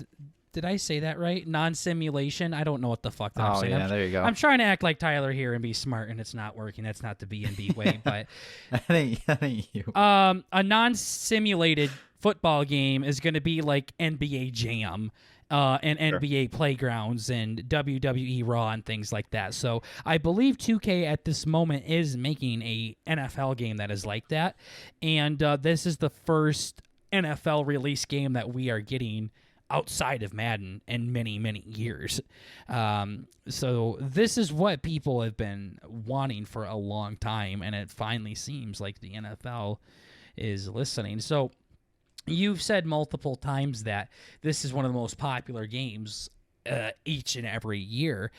Did I say that right? Non-simulation? I don't know what the fuck that I'm saying. Yeah, there you go. I'm trying to act like Tyler here and be smart, and it's not working. That's not the B&B way. But I think you. A non-simulated football game is going to be like NBA Jam. And NBA Playgrounds and WWE Raw and things like that. So I believe 2K at this moment is making a NFL game that is like that. And this is the first NFL release game that we are getting outside of Madden in many, many years. So this is what people have been wanting for a long time, and it finally seems like the NFL is listening. So you've said multiple times that this is one of the most popular games each and every year.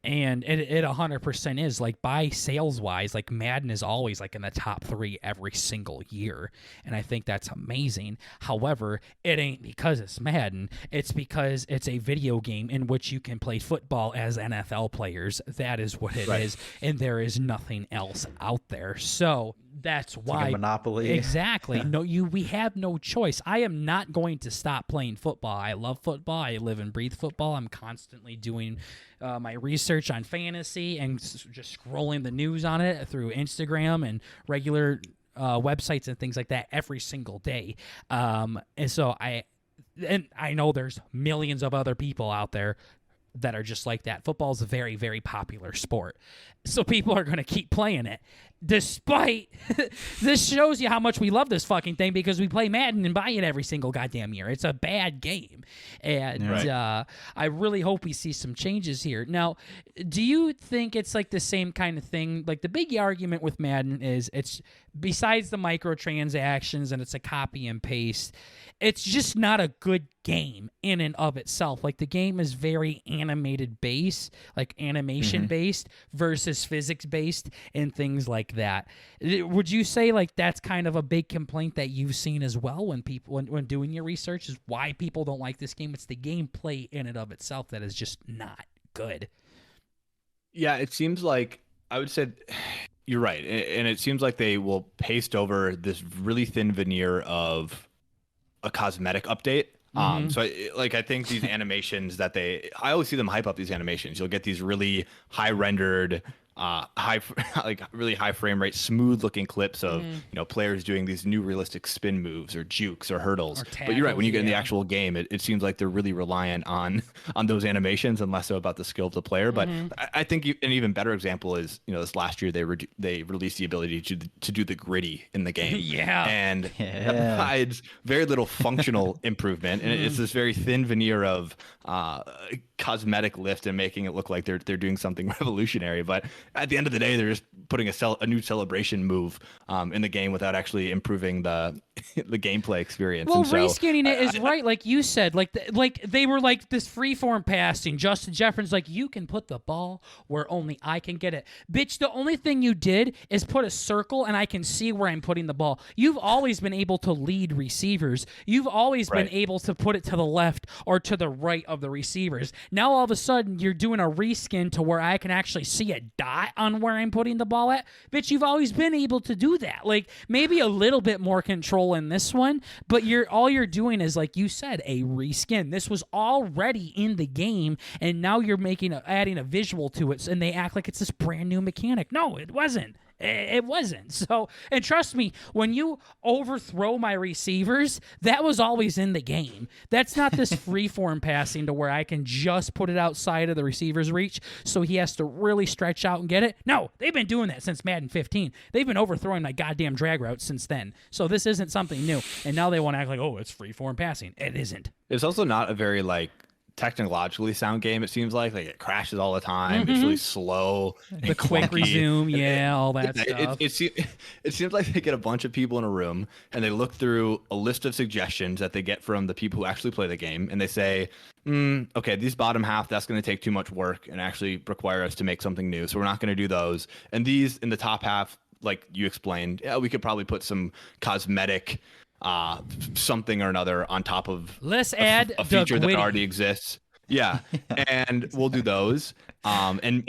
And it 100% is, like, by sales-wise, like, Madden is always, like, in the top 3 every single year, and I think that's amazing. However, it ain't because it's Madden. It's because it's a video game in which you can play football as NFL players. That is what it is, and there is nothing else out there. So that's why, like a monopoly. Exactly. No, we have no choice. I am not going to stop playing football. I love football. I live and breathe football. I'm constantly doing my research on fantasy and just scrolling the news on it through Instagram and regular websites and things like that every single day. And so I know there's millions of other people out there that are just like that. Football is a very, very popular sport. So people are going to keep playing it. Despite, this shows you how much we love this fucking thing because we play Madden and buy it every single goddamn year. It's a bad game. And I really hope we see some changes here. Now, do you think it's like the same kind of thing? Like the big argument with Madden is it's, besides the microtransactions and it's a copy and paste, it's just not a good game in and of itself. Like the game is very animated based, like animation based versus physics based and things like that. Would you say like that's kind of a big complaint that you've seen as well when people when doing your research is why people don't like this game? It's the gameplay in and of itself that is just not good. Yeah, it seems like I would say you're right. And it seems like they will paste over this really thin veneer of a cosmetic update. So I think these animations that I always see them hype up these animations. You'll get these really high rendered, really high frame rate, smooth looking clips of players doing these new realistic spin moves or jukes or hurdles. But you're right, when you get in the actual game, it seems like they're really reliant on those animations and less so about the skill of the player. But I think an even better example is this last year they released the ability to do the gritty in the game. And that provides very little functional improvement, and it's this very thin veneer of cosmetic lift and making it look like they're doing something revolutionary. But at the end of the day, they're just putting a new celebration move in the game without actually improving the gameplay experience. Well, and so, reskinning it is right, like you said. Like they were like this freeform passing. Justin Jefferson's like, you can put the ball where only I can get it. Bitch, the only thing you did is put a circle and I can see where I'm putting the ball. You've always been able to lead receivers. You've always been able to put it to the left or to the right of the receivers. Now all of a sudden you're doing a reskin to where I can actually see a dot on where I'm putting the ball at. Bitch, you've always been able to do that. Like maybe a little bit more control in this one, but all you're doing is, like you said, a reskin. This was already in the game, and now you're adding a visual to it, and they act like it's this brand new mechanic. No, it wasn't. It wasn't. So, and trust me, when you overthrow my receivers, that was always in the game. That's not this freeform passing to where I can just put it outside of the receiver's reach, so he has to really stretch out and get it. No, they've been doing that since Madden 15. They've been overthrowing my goddamn drag route since then. So this isn't something new. And now they want to act like, oh, it's freeform passing. It isn't. It's also not a very technologically sound game. It seems like it crashes all the time. It's really slow. The quick resume, all that stuff. It seems like they get a bunch of people in a room and they look through a list of suggestions that they get from the people who actually play the game, and they say, okay, these bottom half, that's going to take too much work and actually require us to make something new, so we're not going to do those. And these in the top half, like you explained, we could probably put some cosmetic something or another on top of let's add a feature that already exists. And we'll do those. And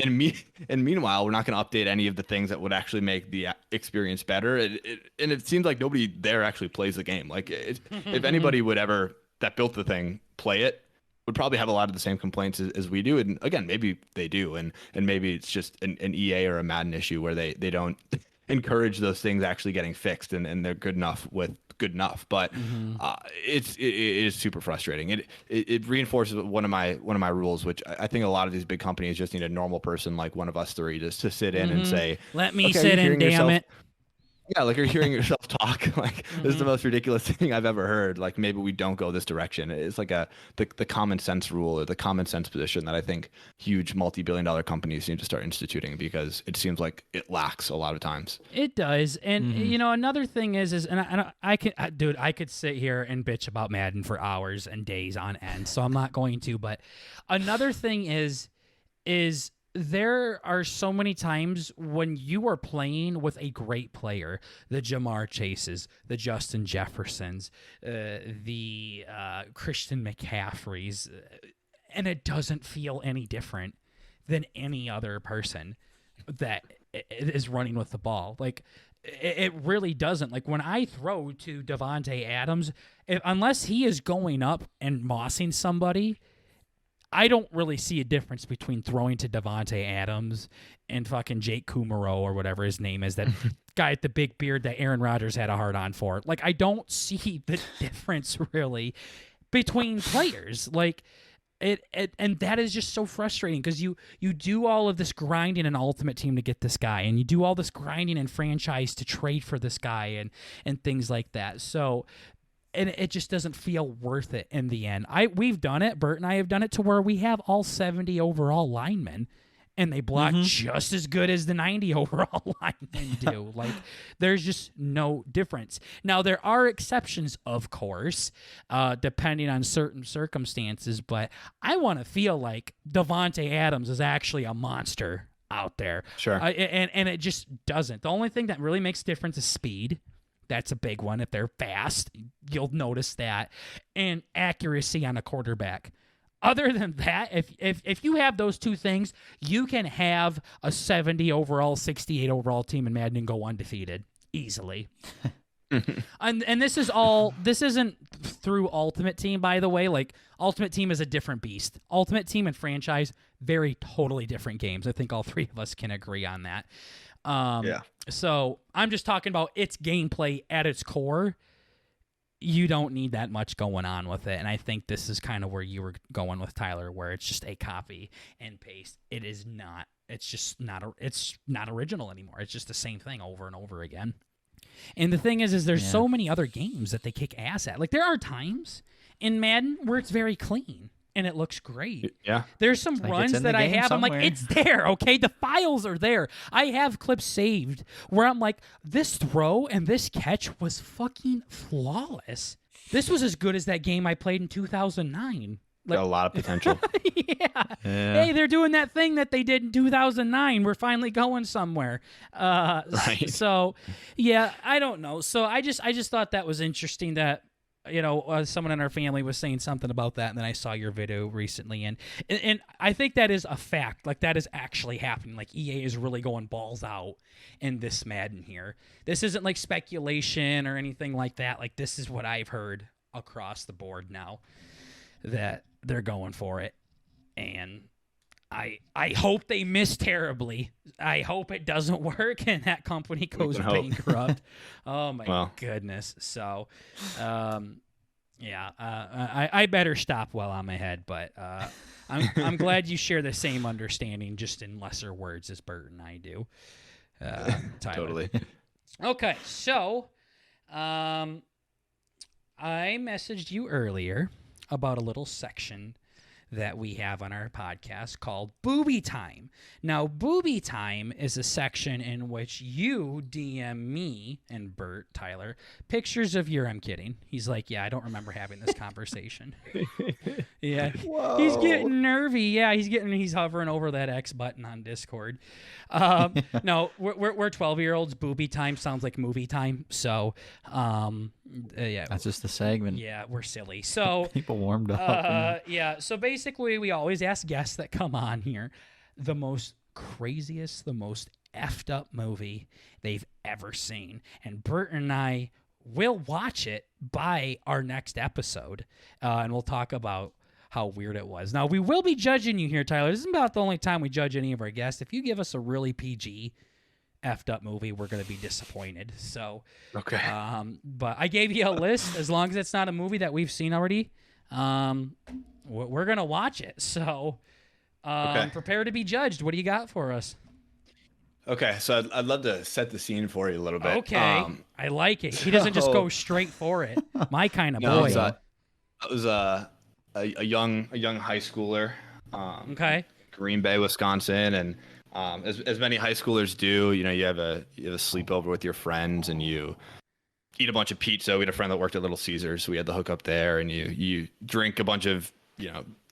meanwhile, we're not going to update any of the things that would actually make the experience better. And it seems like nobody there actually plays the game. Like if anybody would ever that built the thing play it, would probably have a lot of the same complaints as we do. And again, maybe they do, and maybe it's just an EA or a Madden issue where they don't encourage those things actually getting fixed, and they're good enough with good enough. But it is super frustrating. It reinforces one of my rules, which I think a lot of these big companies just need a normal person like one of us three just to sit in and say, let me sit in, damn it. Yeah, like you're hearing yourself talk. Like this is the most ridiculous thing I've ever heard. Like maybe we don't go this direction. It's like the common sense rule or the common sense position that I think huge multi-billion-dollar companies need to start instituting, because it seems like it lacks a lot of times. It does, and another thing is and I could sit here and bitch about Madden for hours and days on end. So I'm not going to. But another thing is. There are so many times when you are playing with a great player, the Jamar Chases, the Justin Jeffersons, the Christian McCaffreys, and it doesn't feel any different than any other person that is running with the ball. Like, it really doesn't. Like, when I throw to Davante Adams, unless he is going up and mossing somebody, I don't really see a difference between throwing to Davante Adams and fucking Jake Kumaro or whatever his name is, that guy with the big beard that Aaron Rodgers had a hard on for. Like, I don't see the difference really between players. Like, and that is just so frustrating, because you do all of this grinding in Ultimate Team to get this guy, and you do all this grinding in franchise to trade for this guy and things like that. So. And it just doesn't feel worth it in the end. We've done it. Bert and I have done it to where we have all 70 overall linemen, and they block just as good as the 90 overall linemen do. Like, there's just no difference. Now, there are exceptions, of course, depending on certain circumstances, but I want to feel like Davante Adams is actually a monster out there. Sure. And it just doesn't. The only thing that really makes a difference is speed. That's a big one. If they're fast, you'll notice that. And accuracy on a quarterback. Other than that, if you have those two things, you can have a 70 overall, 68 overall team in Madden and go undefeated easily. And this isn't through Ultimate Team, by the way. Like, Ultimate Team is a different beast. Ultimate Team and franchise, very totally different games. I think all three of us can agree on that. So I'm just talking about its gameplay at its core. You don't need that much going on with it, and I think this is kind of where you were going with Tyler, where it's just a copy and paste. It is not. It's just not. It's not original anymore. It's just the same thing over and over again. And the thing is there's so many other games that they kick ass at. Like, there are times in Madden where it's very clean and it looks great. Yeah. There's some runs that I have. Somewhere. I'm like, it's there, okay? The files are there. I have clips saved where I'm like, this throw and this catch was fucking flawless. This was as good as that game I played in 2009. Like, got a lot of potential. Yeah. Hey, they're doing that thing that they did in 2009. We're finally going somewhere. Right. So, yeah, I don't know. So I just thought that was interesting that, someone in our family was saying something about that, and then I saw your video recently, and I think that is a fact. Like, that is actually happening. Like, EA is really going balls out in this Madden here. This isn't like speculation or anything like that. Like, this is what I've heard across the board now, that they're going for it, and I hope they miss terribly. I hope it doesn't work and that company goes bankrupt. Oh my goodness. So, I better stop while I'm ahead. But I'm glad you share the same understanding, just in lesser words, as Bert and I do. Tyler. Totally. Okay, so I messaged you earlier about a little section that we have on our podcast called Booby Time. Now, Booby Time is a section in which you DM me and Bert, Tyler, pictures of your, I'm kidding. He's like, yeah, I don't remember having this conversation. Yeah. Whoa. He's getting nervy. Yeah, he's hovering over that X button on Discord. No, we're 12-year-olds. Booby Time sounds like movie time. So, yeah. That's just the segment. Yeah, we're silly. So People warmed up. yeah. So basically, we always ask guests that come on here the most craziest, the most effed up movie they've ever seen, and Bert and I will watch it by our next episode, and we'll talk about how weird it was. Now, we will be judging you here, Tyler. This isn't about the only time we judge any of our guests. If you give us a really PG effed up movie, we're going to be disappointed. So, Okay. but I gave you a list. As long as it's not a movie that we've seen already, we're going to watch it. So, prepare to be judged. What do you got for us? Okay, so I'd love to set the scene for you a little bit. Okay, I like it. He doesn't just go straight for it. My kind of boy. I was a young high schooler. Okay. Green Bay, Wisconsin, and as many high schoolers do, you have a sleepover with your friends and you eat a bunch of pizza. We had a friend that worked at Little Caesars, so we had the hookup there, and you drink a bunch of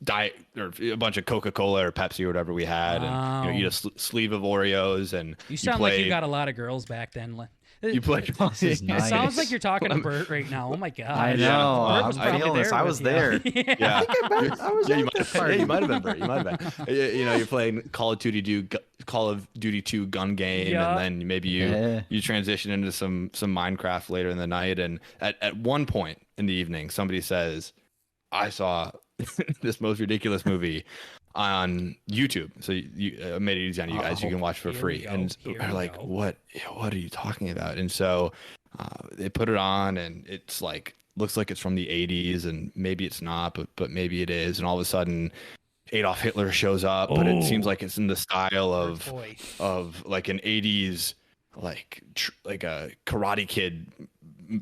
diet or a bunch of Coca-Cola or Pepsi or whatever we had, and eat a sleeve of Oreos, and you sound like you got a lot of girls back then. You play. This is nice. It sounds like you're talking to Bert right now. Oh my god! I know. I'm feeling this. I was there. Yeah, I was you might have been Bert. You might have been. You're playing Call of Duty 2 gun game, and then maybe you transition into some Minecraft later in the night, and at one point in the evening, somebody says, "I saw this most ridiculous movie on YouTube." So you made it easy on you guys. You can watch for free. And we're like, what are you talking about? And so they put it on, and it's like, looks like it's from the 80s, and maybe it's not, but maybe it is. And all of a sudden Adolf Hitler shows up, but it seems like it's in the style of like an 80s, like a Karate Kid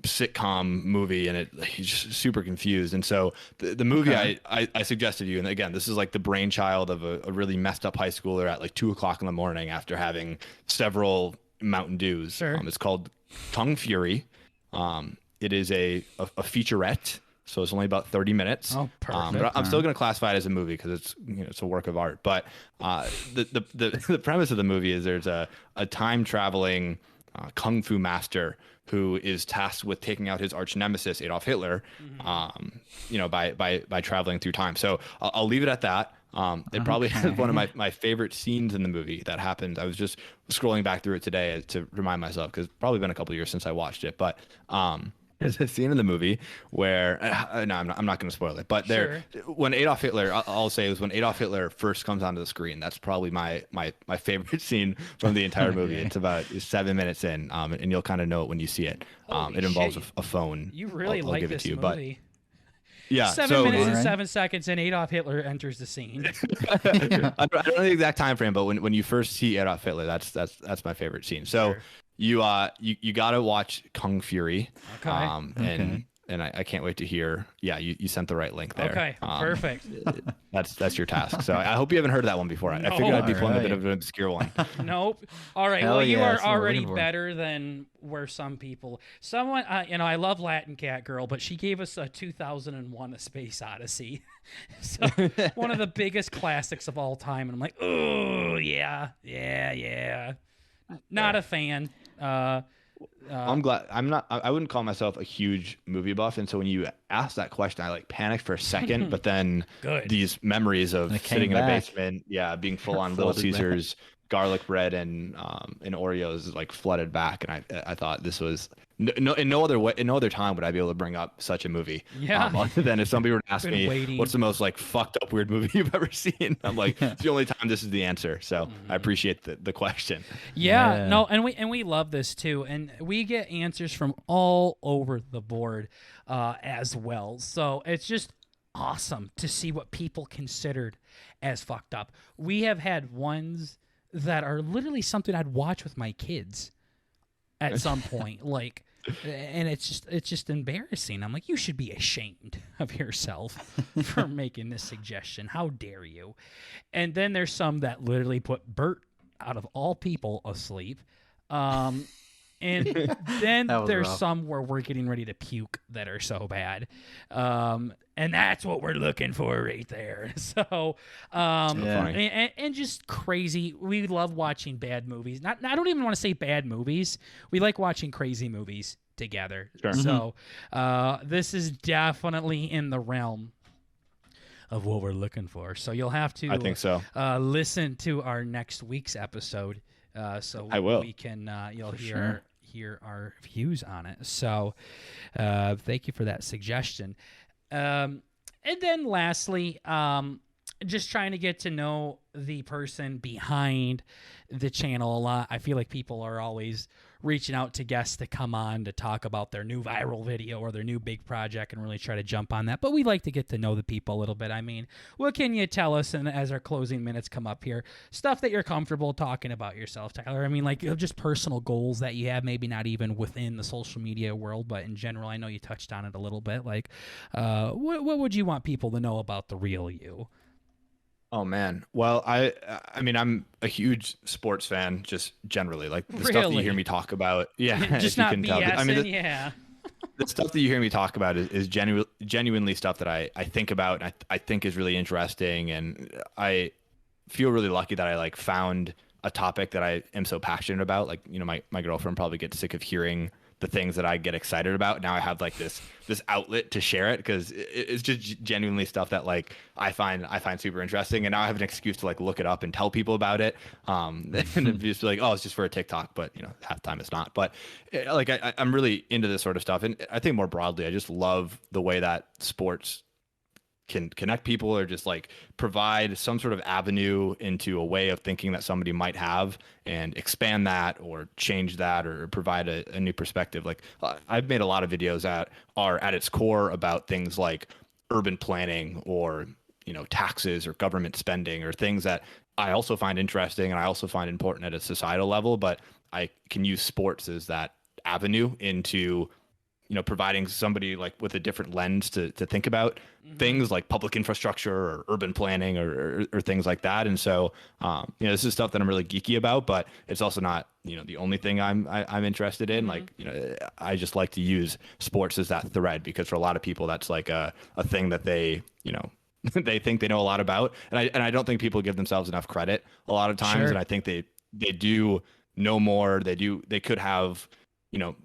sitcom movie, and he's just super confused. And so the movie I suggested you, and again, this is like the brainchild of a really messed up high schooler at like 2:00 in the morning after having several Mountain Dews. Sure. It's called Kung Fury. It is a featurette, so it's only about 30 minutes. Oh, perfect. But I'm still going to classify it as a movie because it's it's a work of art. But the premise of the movie is there's a time traveling kung fu master who is tasked with taking out his arch nemesis Adolf Hitler, by traveling through time. So I'll leave it at that. It probably has one of my favorite scenes in the movie that happened. I was just scrolling back through it today to remind myself, because it's probably been a couple years since I watched it. But there's a scene in the movie where no, I'm not going to spoil it, but when Adolf Hitler, I'll say, is when Adolf Hitler first comes onto the screen. That's probably my favorite scene from the entire movie. It's about 7 minutes in, and you'll kind of know it when you see it. It involves a phone. You really I'll like give this it to you, movie. Yeah, 7 minutes and 7 seconds, and Adolf Hitler enters the scene. I don't know the exact time frame, but when you first see Adolf Hitler, that's my favorite scene. So you gotta watch Kung Fury. Okay. And I can't wait to hear. Yeah, you sent the right link there. Okay, perfect. That's your task. So I hope you haven't heard of that one before. I figured I'd be playing a bit of an obscure one. Nope. All right. Hell Well, you yeah, are that's what we're already looking for. better than where some people. Someone, I love Latin Cat Girl, but she gave us a 2001: A Space Odyssey. So one of the biggest classics of all time, and I'm like, oh yeah. Not a fan. I'm glad I wouldn't call myself a huge movie buff, and so when you asked that question, I like panicked for a second, but then these memories of sitting in a basement, being full on Little Caesars, garlic bread and Oreos like flooded back, and I thought this was in no other time would I be able to bring up such a movie. Yeah. Other than if somebody were to ask me waiting. what's the most like fucked up weird movie you've ever seen, I'm like, it's the only time this is the answer. So I appreciate the question. Yeah, no, and we love this too, and we get answers from all over the board as well. So it's just awesome to see what people considered as fucked up. We have had ones that are literally something I'd watch with my kids at some point. Like And it's just embarrassing. I'm like, you should be ashamed of yourself for making this suggestion. How dare you? And then there's some that literally put Bert, out of all people, asleep. And then there's rough. Some where we're getting ready to puke that are so bad. And that's what we're looking for right there. So, and just crazy. We love watching bad movies. I don't even want to say bad movies. We like watching crazy movies together. Sure. So, this is definitely in the realm of what we're looking for. So you'll have to, I think so. Listen to our next week's episode. So I will. We can, you'll hear our views on it. So, thank you for that suggestion. And then lastly, just trying to get to know the person behind the channel a lot. I feel like people are always reaching out to guests to come on to talk about their new viral video or their new big project and really try to jump on that. But we like to get to know the people a little bit. I mean, what can you tell us? And as our closing minutes come up here, stuff that you're comfortable talking about yourself, Tyler. I mean, like just personal goals that you have, maybe not even within the social media world, but in general. I know you touched on it a little bit. Like, what would you want people to know about the real you? Oh man. Well, I mean, I'm a huge sports fan, just generally. Like the stuff that you hear me talk about. Yeah, just not BSing. I mean, the stuff that you hear me talk about is genuinely stuff that I think about and I think is really interesting, and I feel really lucky that I like found a topic that I am so passionate about. Like, you know, my girlfriend probably gets sick of hearing the things that I get excited about. Now I have like this outlet to share it, because it's just genuinely stuff that like I find super interesting, and now I have an excuse to like look it up and tell people about it. And just be like, oh, it's just for a TikTok, but you know, half the time it's not. But like I'm really into this sort of stuff, and I think more broadly, I just love the way that sports can connect people, or just like provide some sort of avenue into a way of thinking that somebody might have, and expand that or change that, or provide a new perspective. Like I've made a lot of videos that are at its core about things like urban planning, or, you know, taxes or government spending, or things that I also find interesting and I also find important at a societal level, but I can use sports as that avenue into, you know, providing somebody like with a different lens to think about things like public infrastructure or urban planning or things like that. And so, you know, this is stuff that I'm really geeky about, but it's also not, you know, the only thing I'm interested in. Like, you know, I just like to use sports as that thread, because for a lot of people, that's like a thing that they, you know, they think they know a lot about. And I don't think people give themselves enough credit a lot of times. Sure. And I think they do know more. They could have, you know,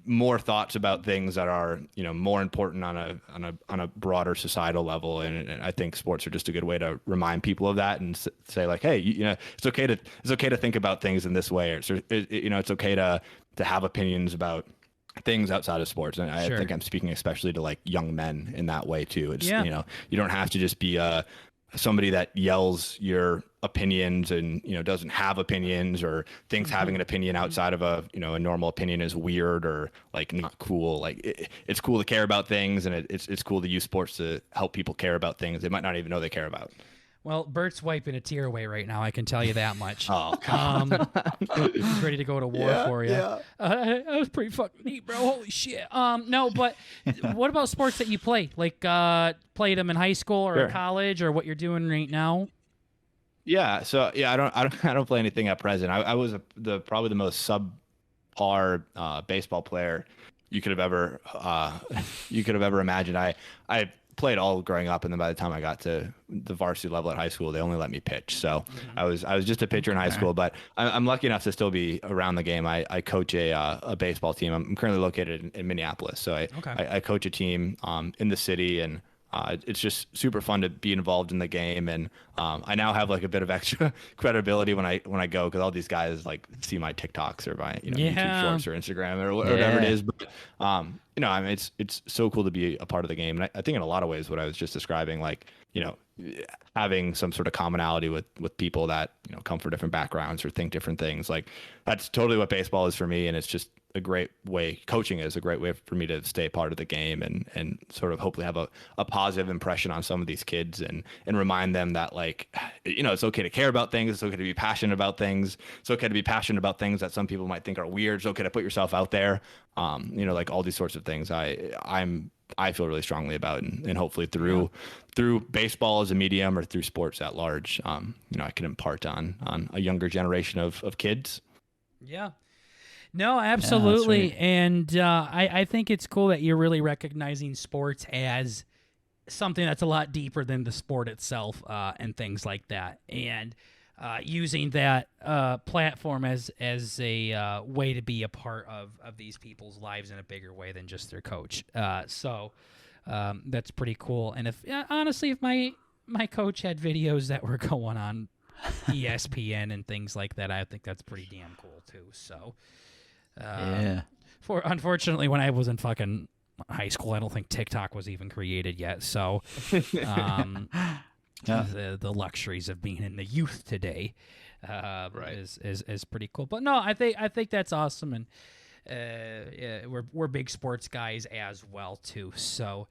more thoughts about things that are, you know, more important on a broader societal level, and I think sports are just a good way to remind people of that, and say like, hey, you know, it's okay to think about things in this way, or you know, it's okay to have opinions about things outside of sports. And I think I'm speaking especially to like young men in that way too. It's, you know, you don't have to just be somebody that yells your opinions and, you know, doesn't have opinions, or thinks having an opinion outside of a, you know, a normal opinion is weird or like not cool. Like it's cool to care about things, and it's cool to use sports to help people care about things they might not even know they care about. Well, Bert's wiping a tear away right now. I can tell you that much. Oh, he's ready to go to war for you. Yeah. That was pretty fucking neat, bro. Holy shit. No, but what about sports that you play? Like, played them in high school or college, or what you're doing right now? Yeah. So yeah, I don't play anything at present. I was probably the most subpar baseball player you could have ever imagined. I played all growing up, and then by the time I got to the varsity level at high school, they only let me pitch. So I was just a pitcher in high school, but I'm lucky enough to still be around the game. I coach a baseball team. I'm currently located in Minneapolis, so I coach a team in the city, and it's just super fun to be involved in the game. And I now have like a bit of extra credibility when I go, because all these guys like see my TikToks or my, you know, YouTube shorts or Instagram or whatever it is. But I mean, it's so cool to be a part of the game. And I think in a lot of ways, what I was just describing, like, having some sort of commonality with people that, come from different backgrounds or think different things, like that's totally what baseball is for me. And it's just a great way, coaching is a great way for me to stay part of the game and sort of hopefully have a positive impression on some of these kids and remind them that, like, it's okay to care about things. It's okay to be passionate about things. It's okay to be passionate about things that some people might think are weird. It's okay to put yourself out there. Like all these sorts of things I feel really strongly about, and hopefully through baseball as a medium or through sports at large, I can impart on a younger generation of kids. Yeah. No, absolutely. Yeah, and I think it's cool that you're really recognizing sports as something that's a lot deeper than the sport itself, and things like that. And using that platform as a way to be a part of these people's lives in a bigger way than just their coach. So that's pretty cool. And honestly, if my coach had videos that were going on ESPN and things like that, I think that's pretty damn cool too. So yeah. Unfortunately, when I was in fucking high school, I don't think TikTok was even created yet. So the luxuries of being in the youth today is pretty cool. But no, I think that's awesome, and yeah, we're big sports guys as well too. So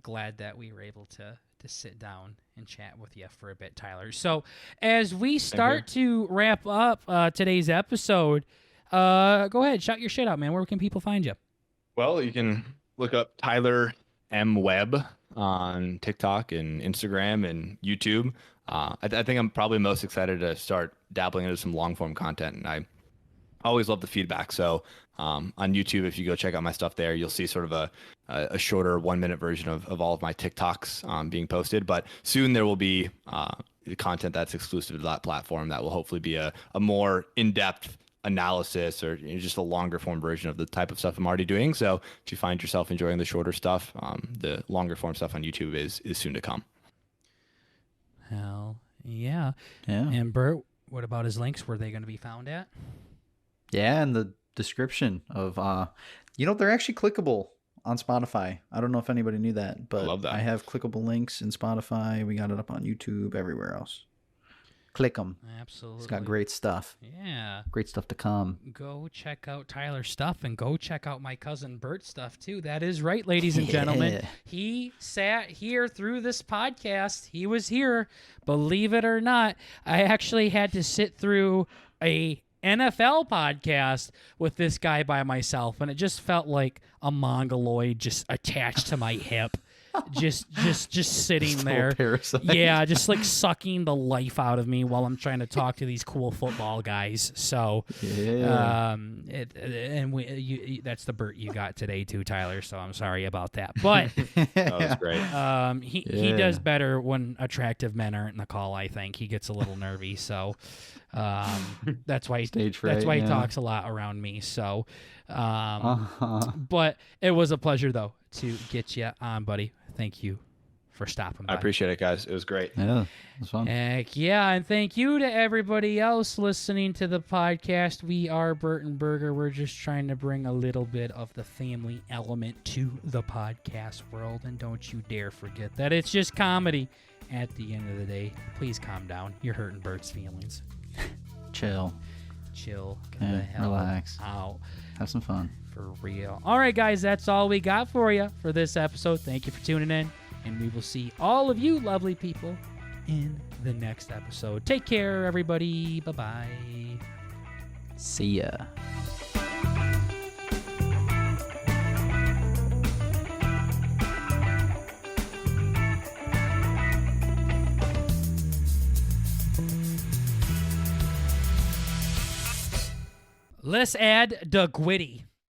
glad that we were able to sit down and chat with you for a bit, Tyler. So as we start to wrap up today's episode, go ahead, shout your shit out, man. Where can people find you? Well, you can look up Tyler M. Webb on TikTok and Instagram and YouTube. I think I'm probably most excited to start dabbling into some long form content, and I always love the feedback. So on YouTube, if you go check out my stuff there, you'll see sort of a shorter 1-minute version of all of my TikToks being posted. But soon there will be content that's exclusive to that platform that will hopefully be a more in-depth analysis or just a longer form version of the type of stuff I'm already doing. So if you find yourself enjoying the shorter stuff, the longer form stuff on YouTube is soon to come. Hell yeah. And Bert, what about his links? Where are they going to be found at? Yeah, in the description of they're actually clickable on Spotify. I don't know if anybody knew that, but I love that. I have clickable links in Spotify. We got it up on YouTube, everywhere else. Click them. Absolutely. It's got great stuff. Yeah. Great stuff to come. Go check out Tyler's stuff and go check out my cousin Bert's stuff too. That is right, ladies and gentlemen. He sat here through this podcast. He was here. Believe it or not, I actually had to sit through a NFL podcast with this guy by myself, and it just felt like a mongoloid just attached to my hip. Just sitting there. Parasite. Yeah, just like sucking the life out of me while I'm trying to talk to these cool football guys. So, yeah. That's the Bert you got today too, Tyler. So I'm sorry about that. But that was great. He does better when attractive men aren't in the call. I think he gets a little nervy. So that's why he talks a lot around me. So, but it was a pleasure though to get you on, buddy. Thank you for stopping by. I appreciate it, guys. It was great. Yeah, it was fun. Heck yeah, and thank you to everybody else listening to the podcast. We are Bert and Burger. We're just trying to bring a little bit of the family element to the podcast world, and don't you dare forget that it's just comedy. At the end of the day, please calm down. You're hurting Bert's feelings. Chill. Get the hell relax. out. Have some fun. For real. All right, guys, that's all we got for you for this episode. Thank you for tuning in, and we will see all of you lovely people in the next episode. Take care, everybody. Bye-bye. See ya. Let's add the Gwitty.